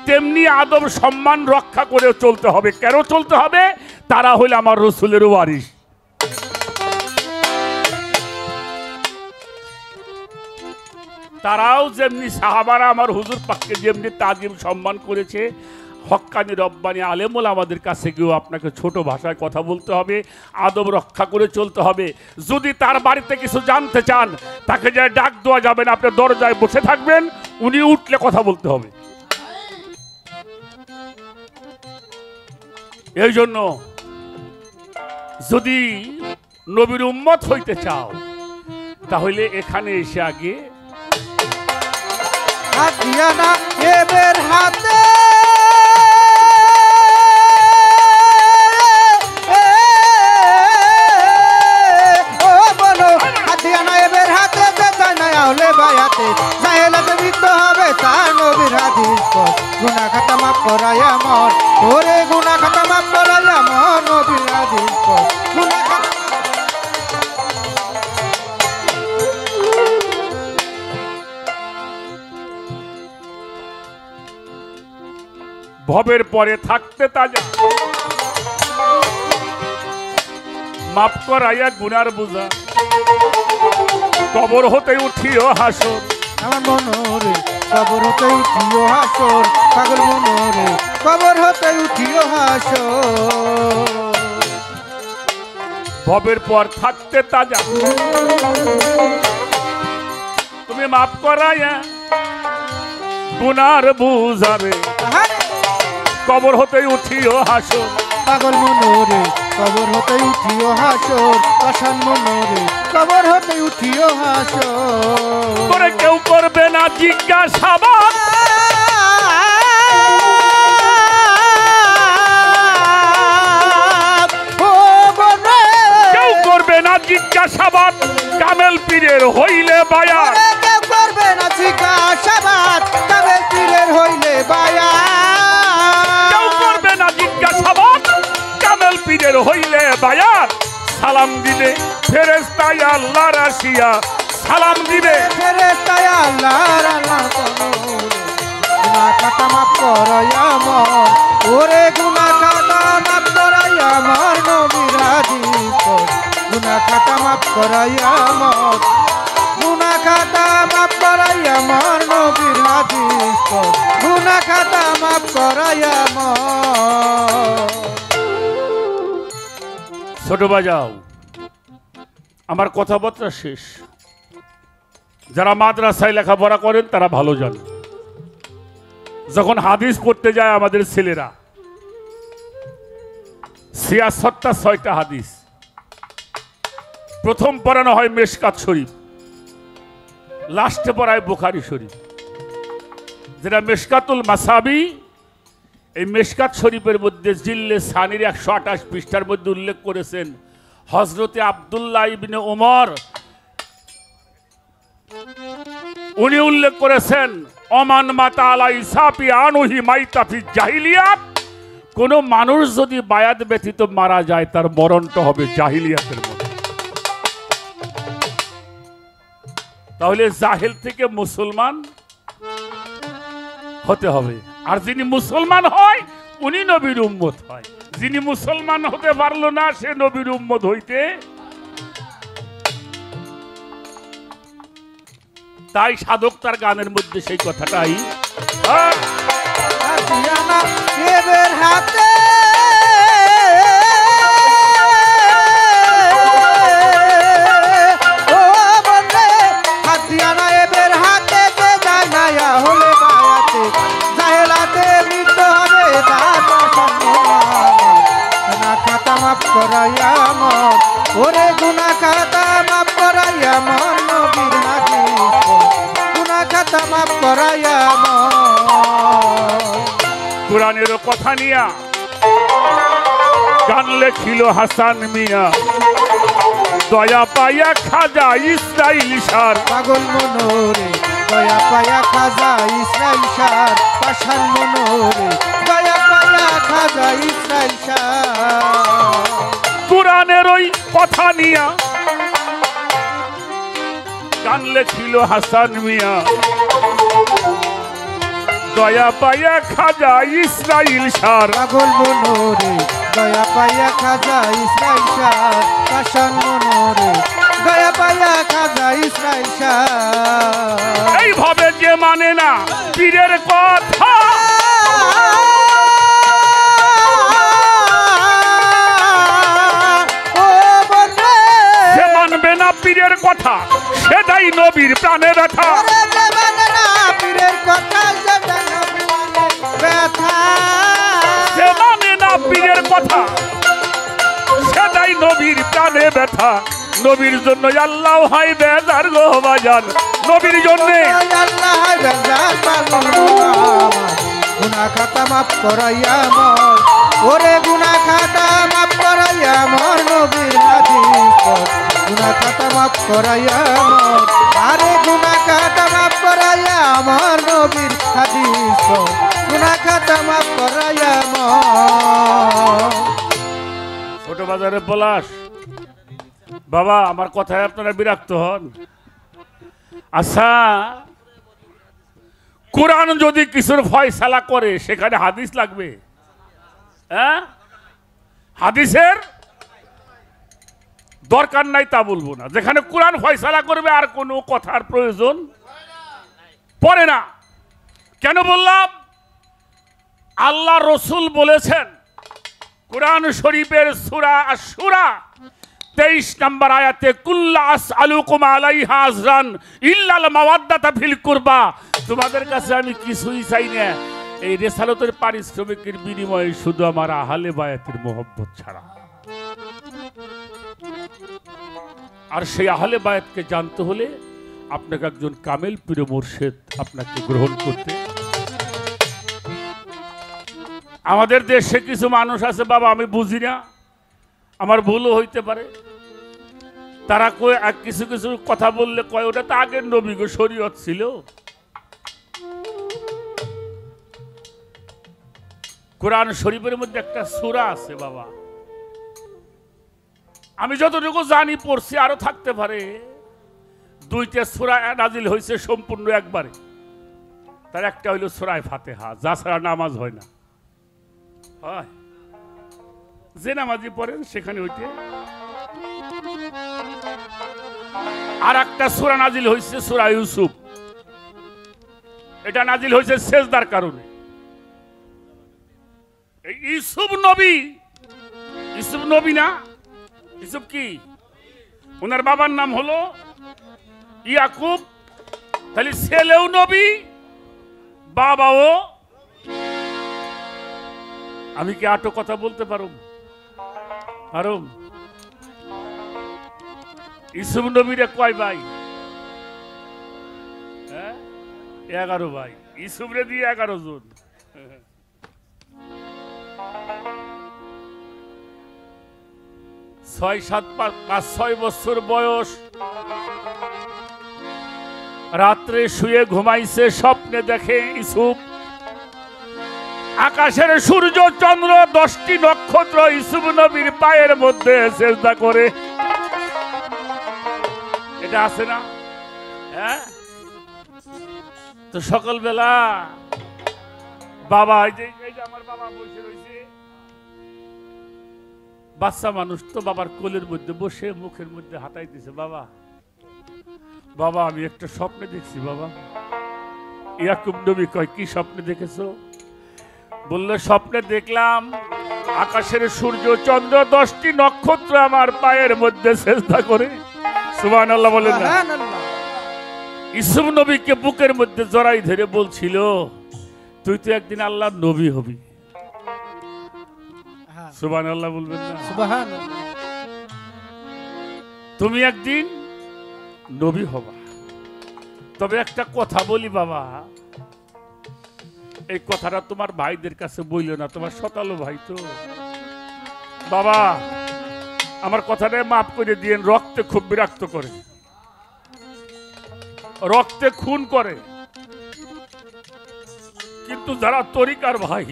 তেমনি আদব সম্মান রক্ষা করে চলতে হবে। কেন চলতে হবে? তারা হইল আমার রাসূলের ওয়ারিস। তারাও যেমনি সাহাবারা আমার হুজুর পাককে যেমনি তাজিম সম্মান করেছে, হক্কানি রব্বানি আলেমুল আমাদের কাছে গিয়েও আপনাকে ছোট ভাষায় কথা বলতে হবে, আদব রক্ষা করে চলতে হবে। যদি তার বাড়িতে কিছু জানতে চান, তাকে যা ডাক দেওয়া যাবে না, আপনি দরজায় বসে থাকবেন, উনি উঠলে কথা বলতে হবে। এই জন্য যদি নবীর উম্মত হইতে চাও, তাহলে এখানে এসে আগে হাতিয়ানা এবের হাতে ও বলো, হাতিয়ানা এবের হাতে যায় না হলে বায়াতে জাহেলাতে মৃত্যু হবে তার নবীর হাদিস পর। গুনাহ খাতা মাফ করায়া মন, ওরে গুনাহ খাতা মাফ করায়া মন, নবীর হাদিস পর। গুনাহ খাতা ভবের পরে থাকতে তাজা, মাফ করাইয়া গুনার বুঝা, কবর হতে উঠিও হাসর। আমার মনোরে কবর হতে উঠিও হাসর, পাগল মনোরে কবর হতে উঠিও হাসর। ভবের পর থাকতে তাজা, তুমি মাফ করাইয়া গুনার বুঝাবে, কবর হতে উঠিও হাসর। পাগল মনোরে কবর হতে উঠিও হাসর, পাষাণ মনোরে কবর হতে উঠিও হাসর। করে কেউ করবে না জিজ্ঞাসাবাদ, কেউ করবে না জিজ্ঞাসাবাদ, কামেল পীরের হইলে বায়াত, কেউ করবে না জিজ্ঞাসাবাদ, কামেল পীরের হইলে বায়াত। বের হইলে বায়াত সালাম দিবে ফেরেশতায় আল্লাহর আসিয়া সালাম দিবে ফেরেশতায় আল্লাহর আল্লাহ করো গুনাহ খাতা মাফ করাইয়া মর ওরে গুনাহ খাতা মাফ করাইয়া মর নবীর হাদিস গুনাহ খাতা মাফ করাইয়া মর গুনাহ খাতা মাফ করাইয়া মর নবীর হাদিস গুনাহ খাতা মাফ করাইয়া মর। ছোট বাজাও আমার কথাবার্তা শেষ। যারা মাদ্রাসায় লেখাপড়া করেন তারা ভালো জানে, যখন হাদিস পড়তে যায় আমাদের ছেলেরা ৬৬টা হাদিস প্রথম পড়ানো হয় মেশকাত শরীফ, লাস্টে পড়ায় বুখারী শরীফ। যেটা মেশকাতুল মাসাবি, এই মেশকাত শরীফের মধ্যে জিল্লে সানির ১২৮ পৃষ্ঠার মধ্যে উল্লেখ করেছেন হযরতে আব্দুল্লাহ ইবনে ওমর, উনি উল্লেখ করেছেন ওমান মাতা আলাই সাফি আনুহি মাইতাফি জাহিলিয়াত, কোন মানুষ যদি বায়াত ব্যতীত মারা যায় তার মরণটা হবে জাহিলিয়াতের মতো। তাহলে জাহেল থেকে মুসলমান হতে হবে, আর যিনি মুসলমান হয় উনি নবীর উম্মত হয়। যিনি মুসলমান হতে পারলো না সে নবীর উম্মত হইতে। তাই সাধক তার গানের মধ্যে সেই কথাটাই হাদিয়ানা এবের হাতে ও বন্দে হাদিয়ানা এবের হাতে যে জানায়া হলে বায়াতে জাহেলাতে মৃত্যু হবে দাতা গুনাহ খাতা মাফ করাইয়া মর ওরে গুনাহ খাতা মাফ করাইয়া মর নবীর হাদিস গুনাহ খাতা মাফ করাইয়া মর। কোরআনের কথা নিয়া গান লেখিল হাসান মিয়া, দয়া পাইয়া খাজা ইসরাইল সার পাগল মনোরে দয়া পায়া খাজা ইসরাইল শাহ পাশান মনোরে দয়া পায়া খাজা ইসরাইল শাহ। কোরআনের ওই কথা নিয়া গান লেখিল হাসান মিয়া, দয়া পাইয়া খাজা ইসরাইল সার পাগল মনোরে দয়া পায়া খাজা ইসরাইল শাহ পাশান মনোরে দয়া পায়া খাজা ইসরাইল শাহ। এইভাবে যে মানে না পীরের কথা, ও বন্দে সে মানবে না পীরের কথা, সেটাই নবীর প্রাণে ব্যথা। ওরে দেবানে না পীরের কথা যেটা নবীর ব্যথা সে মানে না পীরের কথা, সেটাই নবীর প্রাণে ব্যথা। নবীর জন্য আল্লাহ হয় বেজার গো বাজান, নবীর জন্য আল্লাহ বেজার পাগল আমার গুনাহ খাতা মাফ করাইয়া মর ওরে গুনাহ খাতা মাফ করাইয়া মর নবীর হাদিস গুনাহ খাতা মাফ করাইয়া মর আরে গুনাহ খাতা মাফ করাইয়া মর নবীর হাদিস গুনাহ খাতা মাফ করাইয়া মর। ছোট বাজারে পলাশ বাবা, আমার কথায় আপনারা বিরক্ত হন? আচ্ছা, কোরআন যদি কিছুর ফয়সালা করে সেখানে হাদিস লাগবে? হ্যাঁ, হাদিসের দরকার নাই তা বলবো না। যেখানে কোরআন ফয়সালা করবে আর কোনো কথার প্রয়োজন পড়ে না। কেন বললাম? আল্লাহ রসুল বলেছেন কোরআন শরীফের সূরা আশ-শুরা 23 নম্বর আয়াতে, কুল্লা আসআলুকুম আলাইহা আজরান ইল্লাল মাওয়াদ্দাতা ফিল কুরবা, তোমাদের কাছে আমি কিছুই চাই না এই রিসালাতের পারিশ্রমিকের বিনিময়ে শুধু আমার আহলে বায়াতের মোহব্বত ছাড়া। আর সেই আহলে বায়াতকে জানতে হলে আপনাকে একজন কামেল পীর মুর্শিদ আপনাকে গ্রহণ করতে। আমাদের দেশে কিছু মানুষ আছে বাবা, আমি বুঝি না, আমার ভুলও হইতে পারে, তারা কয় কিছু কিছু কথা বললে কয় ওটা তো আগের নবী গো, শরীয়ত ছিল। কোরআন শরীফের মধ্যে একটা সূরা আছে বাবা, আমি যতটুকু জানি পড়ছি, আরো থাকতে পারে। 2টা সূরা নাজিল হয়েছে সম্পূর্ণ একবারে। তার একটা হইল সূরা ফাতিহা, যা ছাড়া নামাজ হয় না। হয় যে নামাজি পড়েন সেখানে হইতে। আর একটা সূরা নাজিল হয়েছে সূরা ইউসুফ, এটা নাজিল হয়েছে সেজদার কারণে। এই ইউসুফ নবী না, ইউসুফ কি ওনার বাবার নাম হলো ইয়াকুব, তাহলে ছেলেও নবী বাবাও। আমি কি আটো কথা বলতে পারো? ইউসুফ নবীরে কয় ভাই? 11 ভাই। ইউসুফ রে দিয়ে 11 জন। 6 বছর বয়স, রাত্রে শুয়ে ঘুমাইছে, স্বপ্নে দেখে ইউসুফ আকাশের সূর্য চন্দ্র 10টি নক্ষত্র ইউসুফ নবীর পায়ের মধ্যে সেজদা করে। এটা আছে না? হ্যাঁ। তো সকালবেলা বাবা, এই যে আমার বাবা বসে রয়েছে, বাচ্চা মানুষ তো বাবার কোলের মধ্যে বসে মুখের মধ্যে হাতাই দিছে। বাবা আমি একটা স্বপ্নে দেখছি বাবা। ইয়াকুব নবী কয়, কি স্বপ্নে দেখেছো? বললো, স্বপ্নে দেখলাম আকাশের সূর্য চন্দ্র 10টি নক্ষত্র আমার পায়ের মধ্যে সেজদা করে। সুবহানাল্লাহ বলেন না? ইউসুফ নবীকে বুকের মধ্যে জড়াই ধরে বলছিল, তুই তো একদিন আল্লাহর নবী হবি। সুবহানাল্লাহ বলবেন না? সুবহানাল্লাহ। তুমি একদিন নবী হবা। তবে একটা কথা বলি বাবা, এই কথাটা তোমার ভাইদের কাছে বইলো না, তোমার শতালো ভাই তো। বাবা আমার কথাটা মাফ করে দিয়েন, রক্তে খুব বিরক্ত করে, রক্তে খুন করে, কিন্তু যারা তরিকার ভাই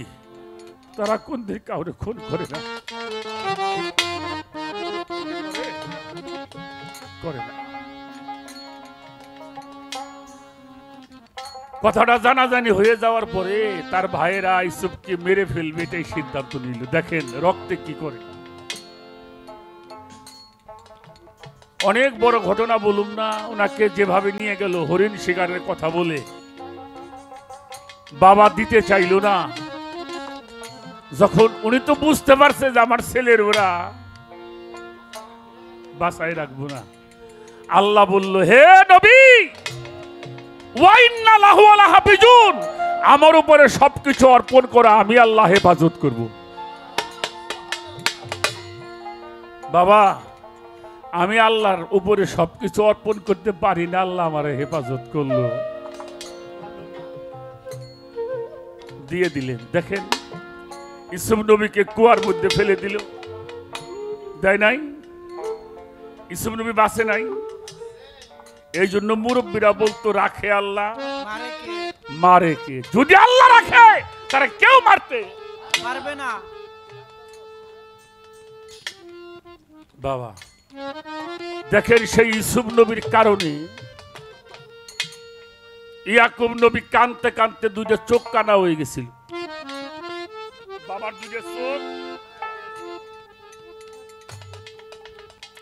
তারা কোন দিকে কাউরে খুন করে না, করে না। কথাটা জানাজানি হয়ে যাওয়ার পরে তার ভাইয়েরা ইউসুফকে মেরে ফেলবে এটাই সিদ্ধান্ত নিল। দেখেন রক্তে কি করে। অনেক বড় ঘটনা বলুম না, ওনাকে যেভাবে নিয়ে গেল হরিণ শিকারের কথা বলে, বাবা দিতে চাইল না। যখন উনি তো বুঝতে পারছে যে আমার ছেলের ওরা বাঁচাই রাখবো না, আল্লাহ বলল, হে নবী আমার উপরে সবকিছু অর্পণ করা, আমি আল্লাহ হেফাজত করব। বাবা আমি আল্লাহর উপরে সবকিছু অর্পণ করতে পারি না, আল্লাহ আমার হেফাজত করলো, দিয়ে দিলেন। দেখেন ইউসুফ নবীকে কুয়ার মধ্যে ফেলে দিল, দেয় নাই? ইউসুফ নবী বাঁচে নাই। এই জন্য মুরব্বীরা বলতো, রাখে আল্লাহ মারে কে? যদি আল্লাহ রাখে তারা কেউ মারতে পারবে না। বাবা দেখেন সেই ইউসুফ নবীর কারণে ইয়াকুব নবী কানতে কানতে 2টা চোখ কানা হয়ে গেছিল। বাবার 2টা চোখ,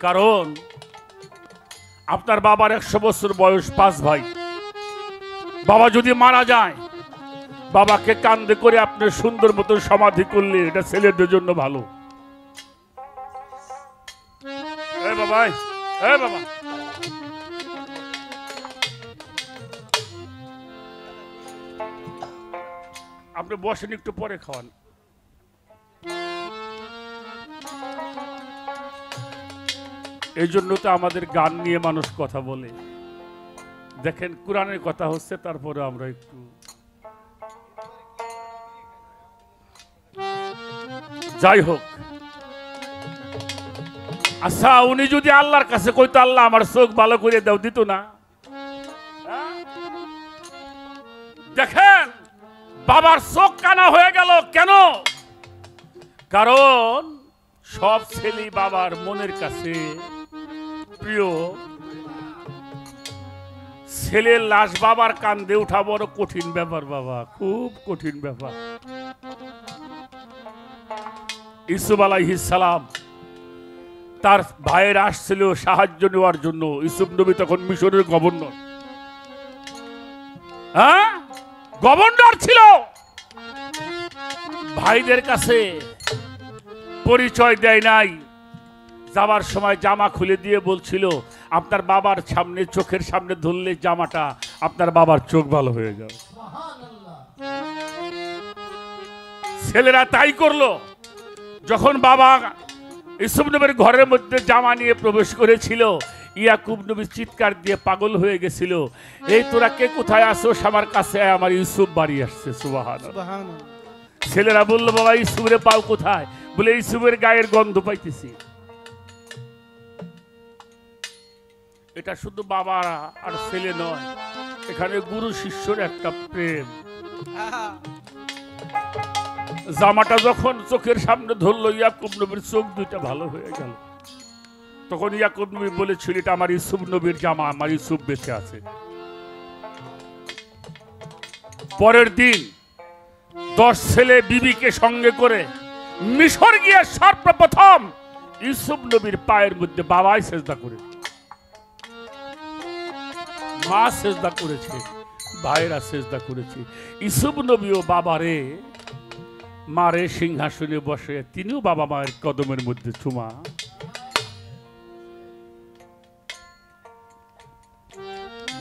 কারণ আপনার বাবার 100 বছর বয়স, 5 ভাই। বাবা যদি মারা যায়, বাবাকে কান্দে করে আপনি সুন্দর মতো সমাধি করলে এটা ছেলেদের জন্য ভালো। বাবা আপনি বসেন, একটু পরে খাওয়ান। এই জন্য তো আমাদের গান নিয়ে মানুষ কথা বলে। দেখেন কোরআনের কথা হচ্ছে, তারপরে আমরা একটু যাই হোক। আচ্ছা উনি যদি আল্লাহর কাছে কইতো, আল্লাহ আমার চোখ ভালো করে দাও, দিত না? দেখেন বাবার চোখ কানা হয়ে গেল কেন? কারণ সব ছেলে বাবার মনের কাছে প্রিয়। ছেলের লাশ বাবার কান্দে উঠা বড় কঠিন ব্যাপার বাবা, খুব কঠিন ব্যাপার। ইউসুফ আলাইহিস সালাম তার ভাইয়ের আসছিল সাহায্য নেওয়ার জন্য। ইউসুফ নবী তখন মিশরের গভর্নর, হ্যাঁ গভর্নর ছিল। ভাইদের কাছে পরিচয় দেয় নাই। যাবার সময় জামা খুলে দিয়ে বলছিল, আপনার বাবার সামনে, চোখের সামনে ধরলে জামাটা আপনার বাবার চোখ ভালো হয়ে যাবে। ছেলেরা তাই করলো। যখন বাবা ইউসুফ নবীর ঘরের মধ্যে জামা নিয়ে প্রবেশ করেছিল, ইয়াকুব নবী চিৎকার দিয়ে পাগল হয়ে গেছিল, এই তোরা কে কোথায় আসো? আমার কাছে আমার ইউসুফ বাড়ি আসছে। সুবহানাল্লাহ। ছেলেরা বললো, বাবা ইউসুফের পাও কোথায়? বলে ইউসুফের গায়ের গন্ধ পাইতেছি। এটা শুধু বাবা আর ছেলে নয়, এখানে গুরু শিষ্যর একটা প্রেম। জামাটা যখন চোখের সামনে ধরলো, ইয়াকুব নবীর চোখ দুইটা ভালো হয়ে গেল। তখন ইয়াকুব নবী বলেছিল, এটা আমার ইউসুফ নবীর জামা, আমার ইউসুফ বেঁচে আছে। পরের দিন 10 ছেলে বিবিকে সঙ্গে করে মিশর গিয়ে সর্বপ্রথম ইউসুফ নবীর পায়ের মধ্যে বাবাই সেজদা করে, মা সেজদা করেছে, ভাইরা সেজদা করেছে। ইউসুফ নবীও বাবারে মারে সিংহাসনে বসে তিনিও বাবা মায়ের কদমের মধ্যে চুমা।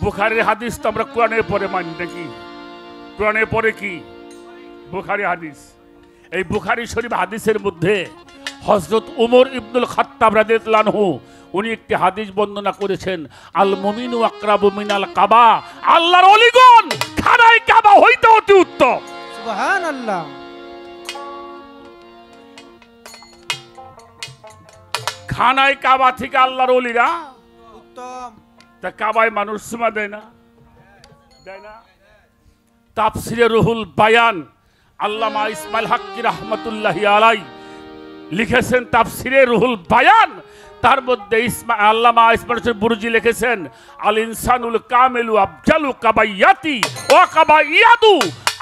বুখারীর হাদিস তো আমরা কোরআনের পরে মানি নাকি? কোরআনের পরে কি? বুখারী হাদিস। এই বুখারী শরীফ হাদিসের মধ্যে হযরত উমর ইবনুল খাত্তাব রাদিয়াল্লাহু আনহু উনি একটি হাদিস বর্ণনা করেছেন, আল মুমিনু আকরাবু মিনাল কাবা, আল্লাহর ওলিগণ খানায় কাবা হইতে অতি উত্তম। সুবহানাল্লাহ। খানায় কাবা থেকে আল্লাহর ওলিরা উত্তম। তা কাবায় মানুষ সুমা দেয় না? দেয় না? তাফসিরে রুহুল বায়ান আল্লামা ইসমাইল হাক্কি রাহমাতুল্লাহি আলাই লিখেছেন তাফসিরে রুহুল বায়ান। তার মধ্যে আল্লামা ইসমাইল বুরজি লিখেছেন, আল ইনসানুল কামিলু আফজালু কাবাইয়াতি ওয়া কাবাইয়াদু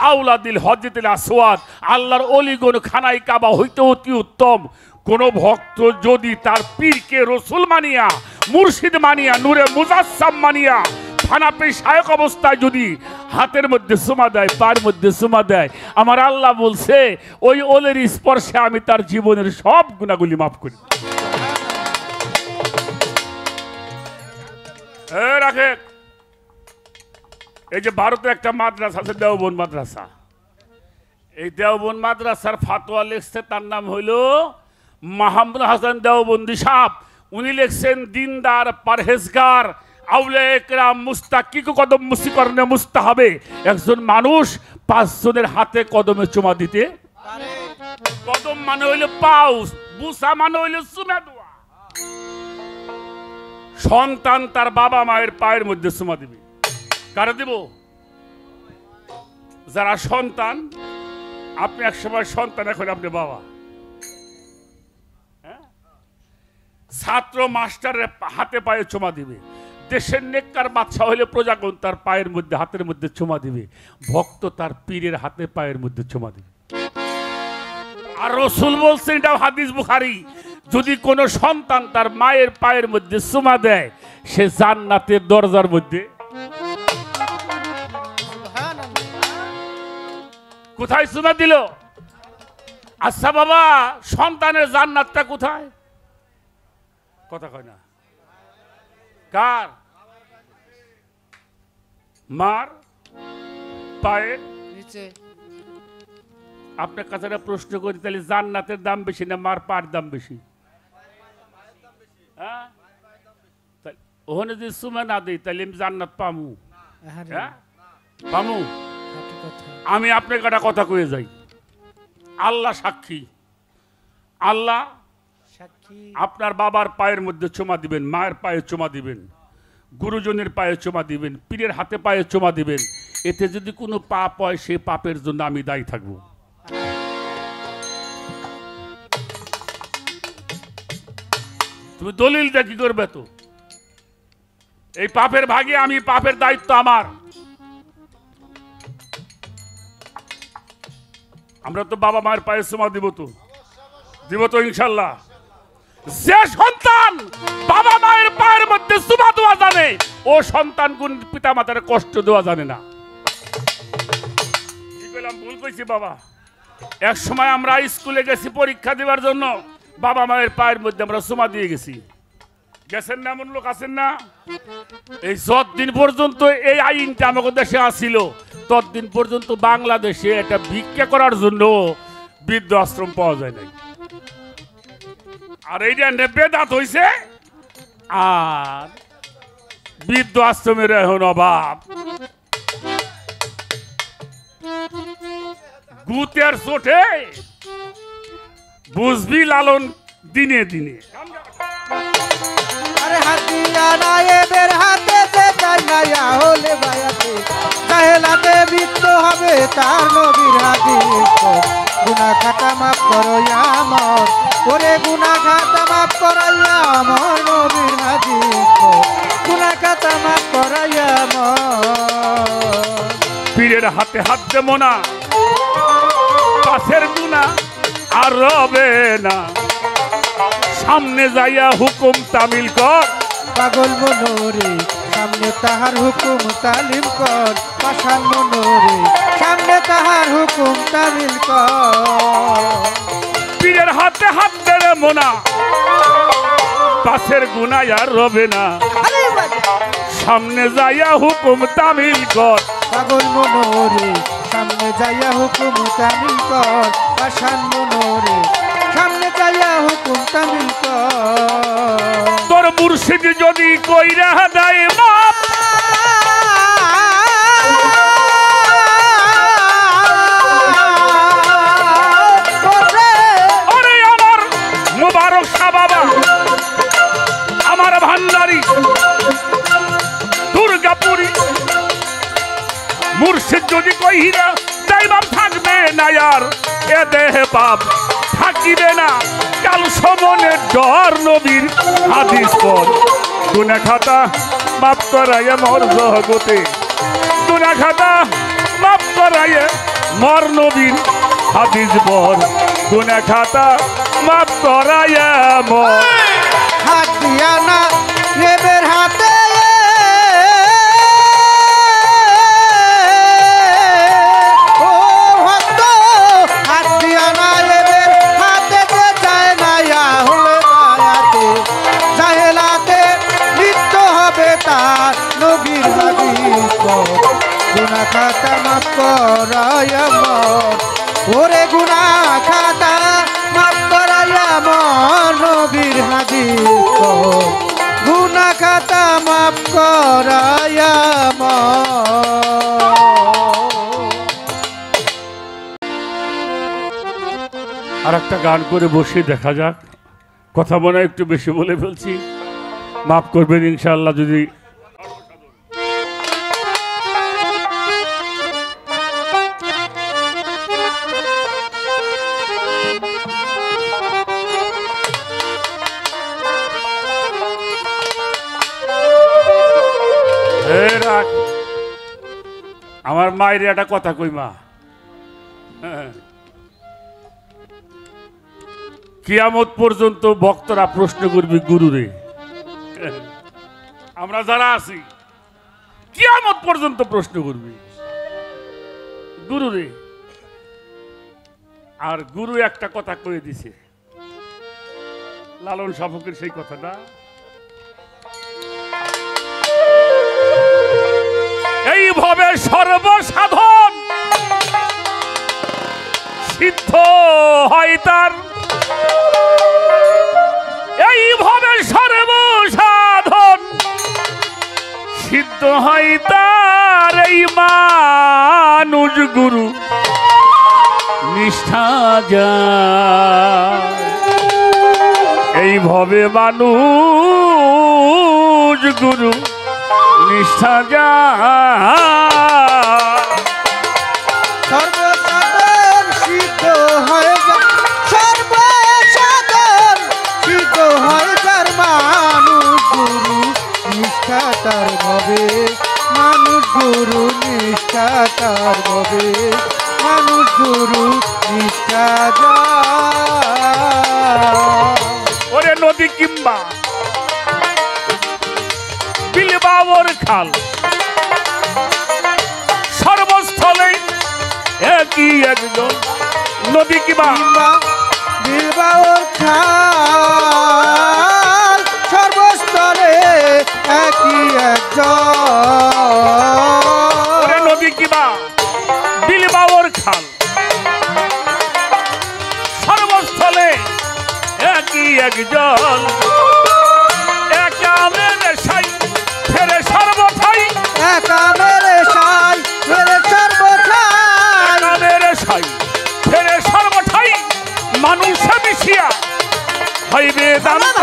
আওলাদিল হজরতিল আসওয়াদ। আল্লাহর ওলিগণ খানায় কাবা হইতে অতি উত্তম। কোন ভক্ত যদি তার পীরকে রসুল মানিয়া, মুর্শিদ মানিয়া, নূরে মুজাসসাম মানিয়া ফানাপে শায়ক অবস্থায় যদি হাতের মধ্যে সুমা দেয়, পায়ের মধ্যে সুমা দেয়, আমার আল্লাহ বলছে ওই ওলের স্পর্শে আমি তার জীবনের সব গুনাহগুলি মাফ করি। রাখে এই যে ভারতে একটা মাদ্রাসা আছে, দেওবন্দ মাদ্রাসা। এই দেওবন্দ মাদ্রাসার ফাতোয়া লিখছে, তার নাম হইল মাহমুদ হাসান দেওবন্দি সাহেব। উনি লিখছেন, দিনদার পরহেজগার আউলিয়া একরাম মুস্তাকিক কদম মুসিকরণে মুস্তাহাবে একজন মানুষ 5 জনের হাতে কদমে চুমা দিতে পারে। কদম মানে হইল পাউস, বুসা মানে হইল চুমা দেওয়া। সন্তান তার বাবা মায়ের পায়ের মধ্যে চুমা দিবে। কারে দিব? যারা সন্তান, আপনি একসময় সন্তান, এখন আপনি বাবা। ছাত্র মাস্টারের হাতে পায়ে চুমা দিবে। দেশের নেককার বাদশা হইলে প্রজাগণ তার পায়ের মধ্যে, হাতের মধ্যে চুমা দিবে। ভক্ত তার পীরের হাতে পায়ের মধ্যে চুমা দিবে। আর রাসূল বলছেন, এটা হাদিস বুখারী, যদি কোনো সন্তান তার মায়ের পায়ের মধ্যে চুমা দেয়, সে জান্নাতের দরজার মধ্যে। কোথায় চুমা দিল? আচ্ছা বাবা, সন্তানের জান্নাতটা কোথায়? কথা কয় না। কার? মার পায়ের নিচে। আপনার কাছে একটা প্রশ্ন করি, তাহলে জান্নাতের দাম বেশি না মার পায়ের দাম বেশি? হ্যাঁ, ওখানে যদি সুমা না দিই তাহলে আমি জান্নাত পামু? হ্যাঁ পামু? আমি আপনাকে একটা কথা কয়ে যাই, আল্লাহ সাক্ষী। আল্লাহ আপনার বাবার পায়ের মধ্যে চুমা দিবেন, মায়ের পায়ে চুমা দিবেন, গুরুজনের পায়ে চুমা দিবেন, পীরের হাতে পায়ে চুমা দিবেন। এতে যদি কোনো পাপ হয়, সে পাপের জন্য আমি দায়ী থাকব। তুমি দলিলটা কি করবে? তো এই পাপের ভাগে আমি, পাপের দায়িত্ব আমার। আমরা তো বাবা মায়ের পায়ে চুমা দিব তো ইনশাল্লাহ। যে সন্তান বাবা মায়ের পায়ের মধ্যে চুমা দেওয়া জানে, ও সন্তান কোন পিতা মাতার কষ্ট দেওয়া জানে না। কি বললাম, ভুল কইছি বাবা? এক সময় আমরা স্কুলে গেছি পরীক্ষা দেওয়ার জন্য, বাবা মায়ের পায়ের মধ্যে আমরা চুমা দিয়ে গেছি। গেছেন না? এমন লোক আছেন না? এই যতদিন পর্যন্ত এই আইনটা আমাদের দেশে আসিল, ততদিন পর্যন্ত বাংলাদেশে এটা ভিক্ষা করার জন্য বৃদ্ধ আশ্রম পাওয়া যায় নাই। আর এইটা বেদাত হইছে, আর বৃদ্ধ আশ্রমের এখন অভাব। গুতের চোটে বুঝবি লালন দিনে দিনে। আরে হাতিয়া না এদের হাতে যে তাই না হলে বায়াতে কাহেলাতে বৃত্ত হবে তার নবীর হাদিস। গুনাহ খাতা মাফ করো আমার, ওরে গুনাহ খাতা মাফ করাইয়া আমার নবীর হাদিস। গুনাহ খাতা মাফ করাইয়া আমার। পীরের হাতে হাত দেব না, পাশের গুনাহ আর রবে না। সামনে যাইয়া হুকুম তামিল কর, পাগল মনোরে সামনে তাহার হুকুম তালিম কর। পাষাণ মনোরে সামনে তাহার হুকুম তামিল কর। পীরের হাতে হাত দেবে মোনা, পাশের গুনাহ আর রবে না। সামনে যাইয়া হুকুম তামিল কর, পাগল মনোরে সামনে যাইয়া হুকুম তামিল কর। পাষাণ মনোরে সামনে যাইয়া হুকুম তামিল কর। তোর মুর্শিদ যদি কইরা দেয় মাপ, ওরে আমার মুবারক শাহ বাবা, আমার ভান্ডারি দুর্গাপুরী মুর্শিদ যদি কইরা দেয় বাপ, থাকবে না আর এ দেহে পাপ থাকিবে না। কাল সমনের ডর নবীর হাদিস পর। গুনাহ খাতা মাফ করাইয়া মর জগতে, গুনাহ খাতা মাফ করাইয়া মর নবীর হাদিস পর। গুনাহ খাতা মাফ করাইয়া মর। হাত দিয়া না এদের হাতে, ও ভক্ত হাত দিয়া না এদের হাতে যে যায় না হলে বায়াতে জাহেলাতে লিপ্ত হবে তার নবীর হাদিস। গুনাহ খাতা মাফ করাইয়া মর, ওরে গুনাহ খাতা মাফ করাইয়া মর নবীর হাদিস। গুনাহ খাতা মাফ করাইয়া মর। আর একটা গান করে বসে দেখা যাক। কথা মনে হয় একটু বেশি বলে ফেলছি, মাফ করবেন ইনশাআল্লাহ। যদি আমার মায়ের একটা কথা কই মা, কিয়ামত পর্যন্ত ভক্তরা প্রশ্ন করবি গুরুরে। আমরা যারা আছি কিয়ামত পর্যন্ত প্রশ্ন করবি গুরুরে। আর গুরু একটা কথা কয়ে দিছে, লালন শাফকের সেই কথাটা, এইভাবে সর্বসাধন সিদ্ধ হয় তার, এইভাবে সর্বসাধন সিদ্ধ হয় তার। এই মানুষ গুরু নিষ্ঠা যায়, এইভাবে মানুষ গুরু নিষ্ঠা যায়। সর্বসাধন সিদ্ধ হয়ে যায়, সর্বসাধন সিদ্ধ হয়ে যার বিলবাওর খাল সর্বস্থলে একই একজন নদী কিবা বিলবাওর খাল সর্বস্তরে একই একজন নদী কিবা বিলবাওর খাল সর্বস্থলে একই একজন একা মেরে সাই ফেরে সর্বথাই একা মেরে সাই ফেরে সর্বথাই একা মেরে সাই ফেরে সর্বথাই মানুষে মিশিয়া হইবে দান্ত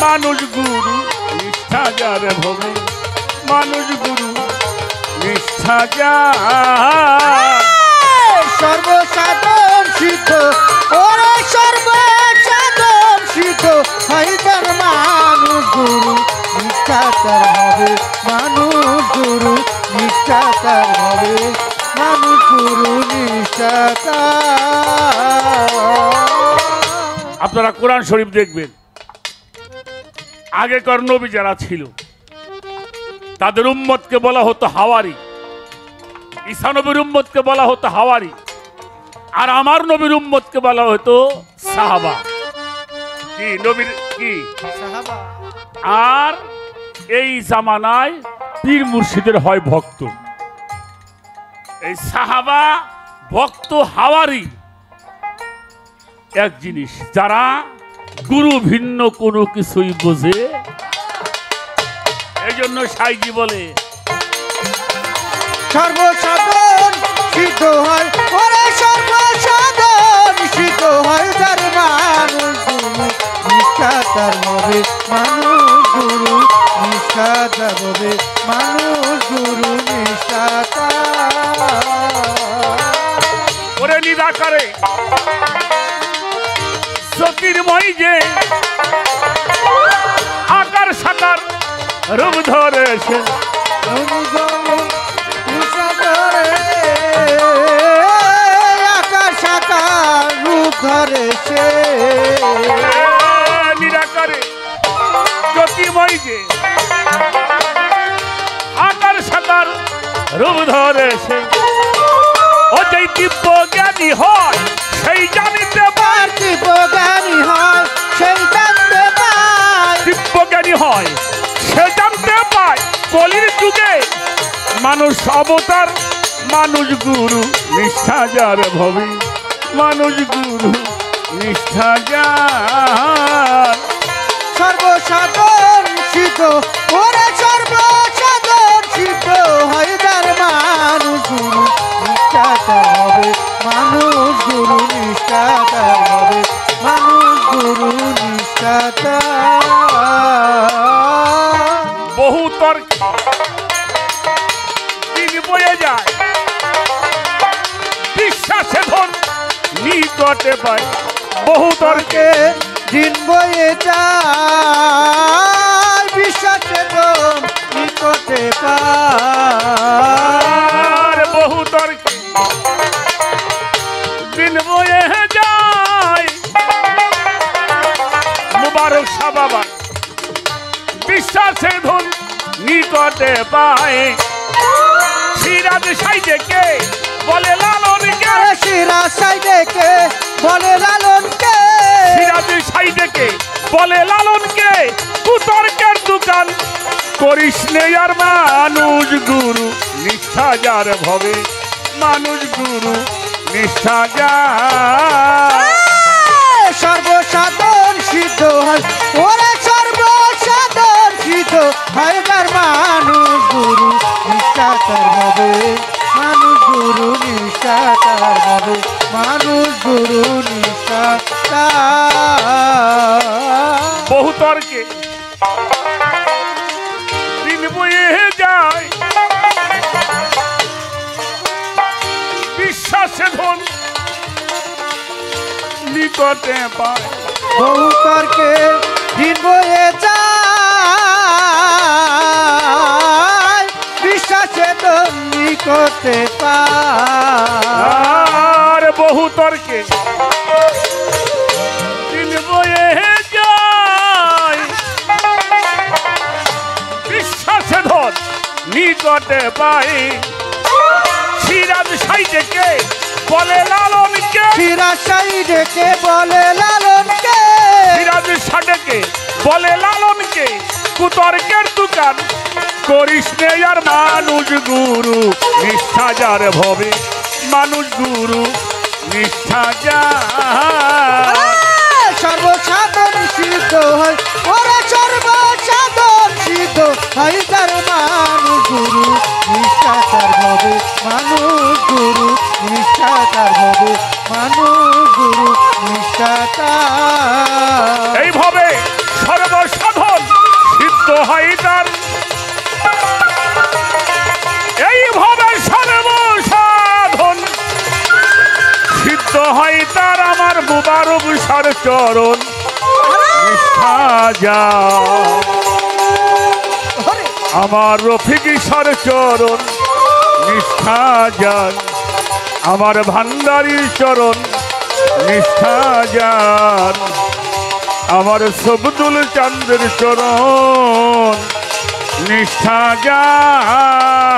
মানুষ গুরু নিষ্ঠা যারে ভবে মানুষ গুরু নিষ্ঠা যা সর্বসাধন সিদ্ধ ওরে সর্বসাধন সিদ্ধ হইবার মানুষ গুরু নিষ্ঠা তার হবে মানুষ গুরু নিষ্ঠা তার হবে মানুষ গুরু নিষ্ঠা তার। আপনারা কোরআন শরীফ দেখবেন আগেকার নবী যারা ছিল তাদের উম্মতকে বলা হতো হাওয়ারি ঈসা নবীর উম্মতকে বলা হতো হাওয়ারি আর আমার নবীর উম্মতকে বলা হতো সাহাবা কি নবীর কি সাহাবা আর এই জামানায় পীর মুর্শিদের হয় ভক্ত এই সাহাবা ভক্ত হাওয়ারি এক জিনিস যারা গুরু ভিন্ন কোনো কিছুই বোঝে এই জন্য সাইজি বলে সর্বসাধন সিদ্ধ হয় ওরে সর্বসাধন সিদ্ধ হয় যার মানুষ গুরু নিষ্ঠা তার হবে মানুষ গুরু নিষ্ঠা তার হবে মানুষ গুরু নিষ্ঠা তার। ওরে নিরাকারে জ্যোতির্ময় যে আকার সাকার রূপ ধরেছে আকাশ আকার রূপ ধরেছে নিরাকারে জ্যোতির্ময় যে আকার সাকার রূপ ধরেছে ও যেই দিব্য জ্ঞানী হয় সেই জানিতে পায় দিব্য জ্ঞানী হয় সেই জানতে পায় দিব্য জ্ঞানী হয় সে জানতে পায় কলির যুগে মানুষ অবতার মানুষ গুরু নিষ্ঠা যার ভবে মানুষ গুরু নিষ্ঠা যার সর্বসাধন সিদ্ধ ওরে সর্বসাধন সিদ্ধ হয় যার মানুষ গুরু নিষ্ঠা তার হবে মানুষ গুরু নিষ্ঠা তার হবে মানুষ গুরু নিষ্ঠা তার। বহু তর্ক দিন বয়ে যায় বিশ্বাসে ধন নিকটে পায় বহু তর্কে দিন বয়ে যায় বিশ্বাসে দম নিকটে পায় আর বহু তর্কে দিন বয়ে যায় মুবারক শাহ বাবা বিশ্বাসে ধন নিকটে পায় সিরাজ সাইডেকে বলে লালনকে শিরা সাইডেকে বলে লালনকে সিরাজ সাইডেকে বলে লালনকে কুতর্কের দোকান করিস নে আর মানুষ গুরু নিষ্ঠা যার ভবে মানুষ গুরু নিষ্ঠা যার সর্বসাধন সিদ্ধ হয় ওরে সর্বসাধন সিদ্ধ হয় যার মানুষ গুরু নিষ্ঠা তার হবে মানুষ গুরু নিষ্ঠা তার হবে মানুষ গুরু নিষ্ঠা তার। বহু তর্কে দিন বয়ে যায় বিশ্বাসে ধন নিকটে পায় বহু তর্কে দিন বয়ে যায় বিশ্বাসে তো নিকটে পায় আর বহু তর্কে দিন বয়ে যায় বিশ্বাসে ধন নিকটে পাই। সিরাজ সাইডেকে বলে লালনকে, সিরাজ সাইডেকে বলে লালনকে, সিরাজ সাইডেকে বলে লালনকে কুতর্কের দোকান করিস নে আর মানুষ গুরু নিষ্ঠা যার ভবে, মানুষ গুরু নিষ্ঠা যা সর্বসাধন সিদ্ধ হয়, ওরে সর্বসাধন সিদ্ধ হয় তার মানুষ গুরু নিষ্ঠা তার হবে, মানুষ গুরু নিষ্ঠা তার হবে, মানুষ গুরু নিষ্ঠা তার। এইভাবে সর্বসাধন সিদ্ধ হয় তার, এইভাবে সর্বসাধন সিদ্ধ হয় তার। আমার মুবারক সার চরণ নিষ্ঠা যা, আমার রফিক সার চরণ নিষ্ঠা যান, আমার ভান্ডারীর চরণ নিষ্ঠা যান, আমার সবদুল চাঁদের চরণ নিষ্ঠা যান।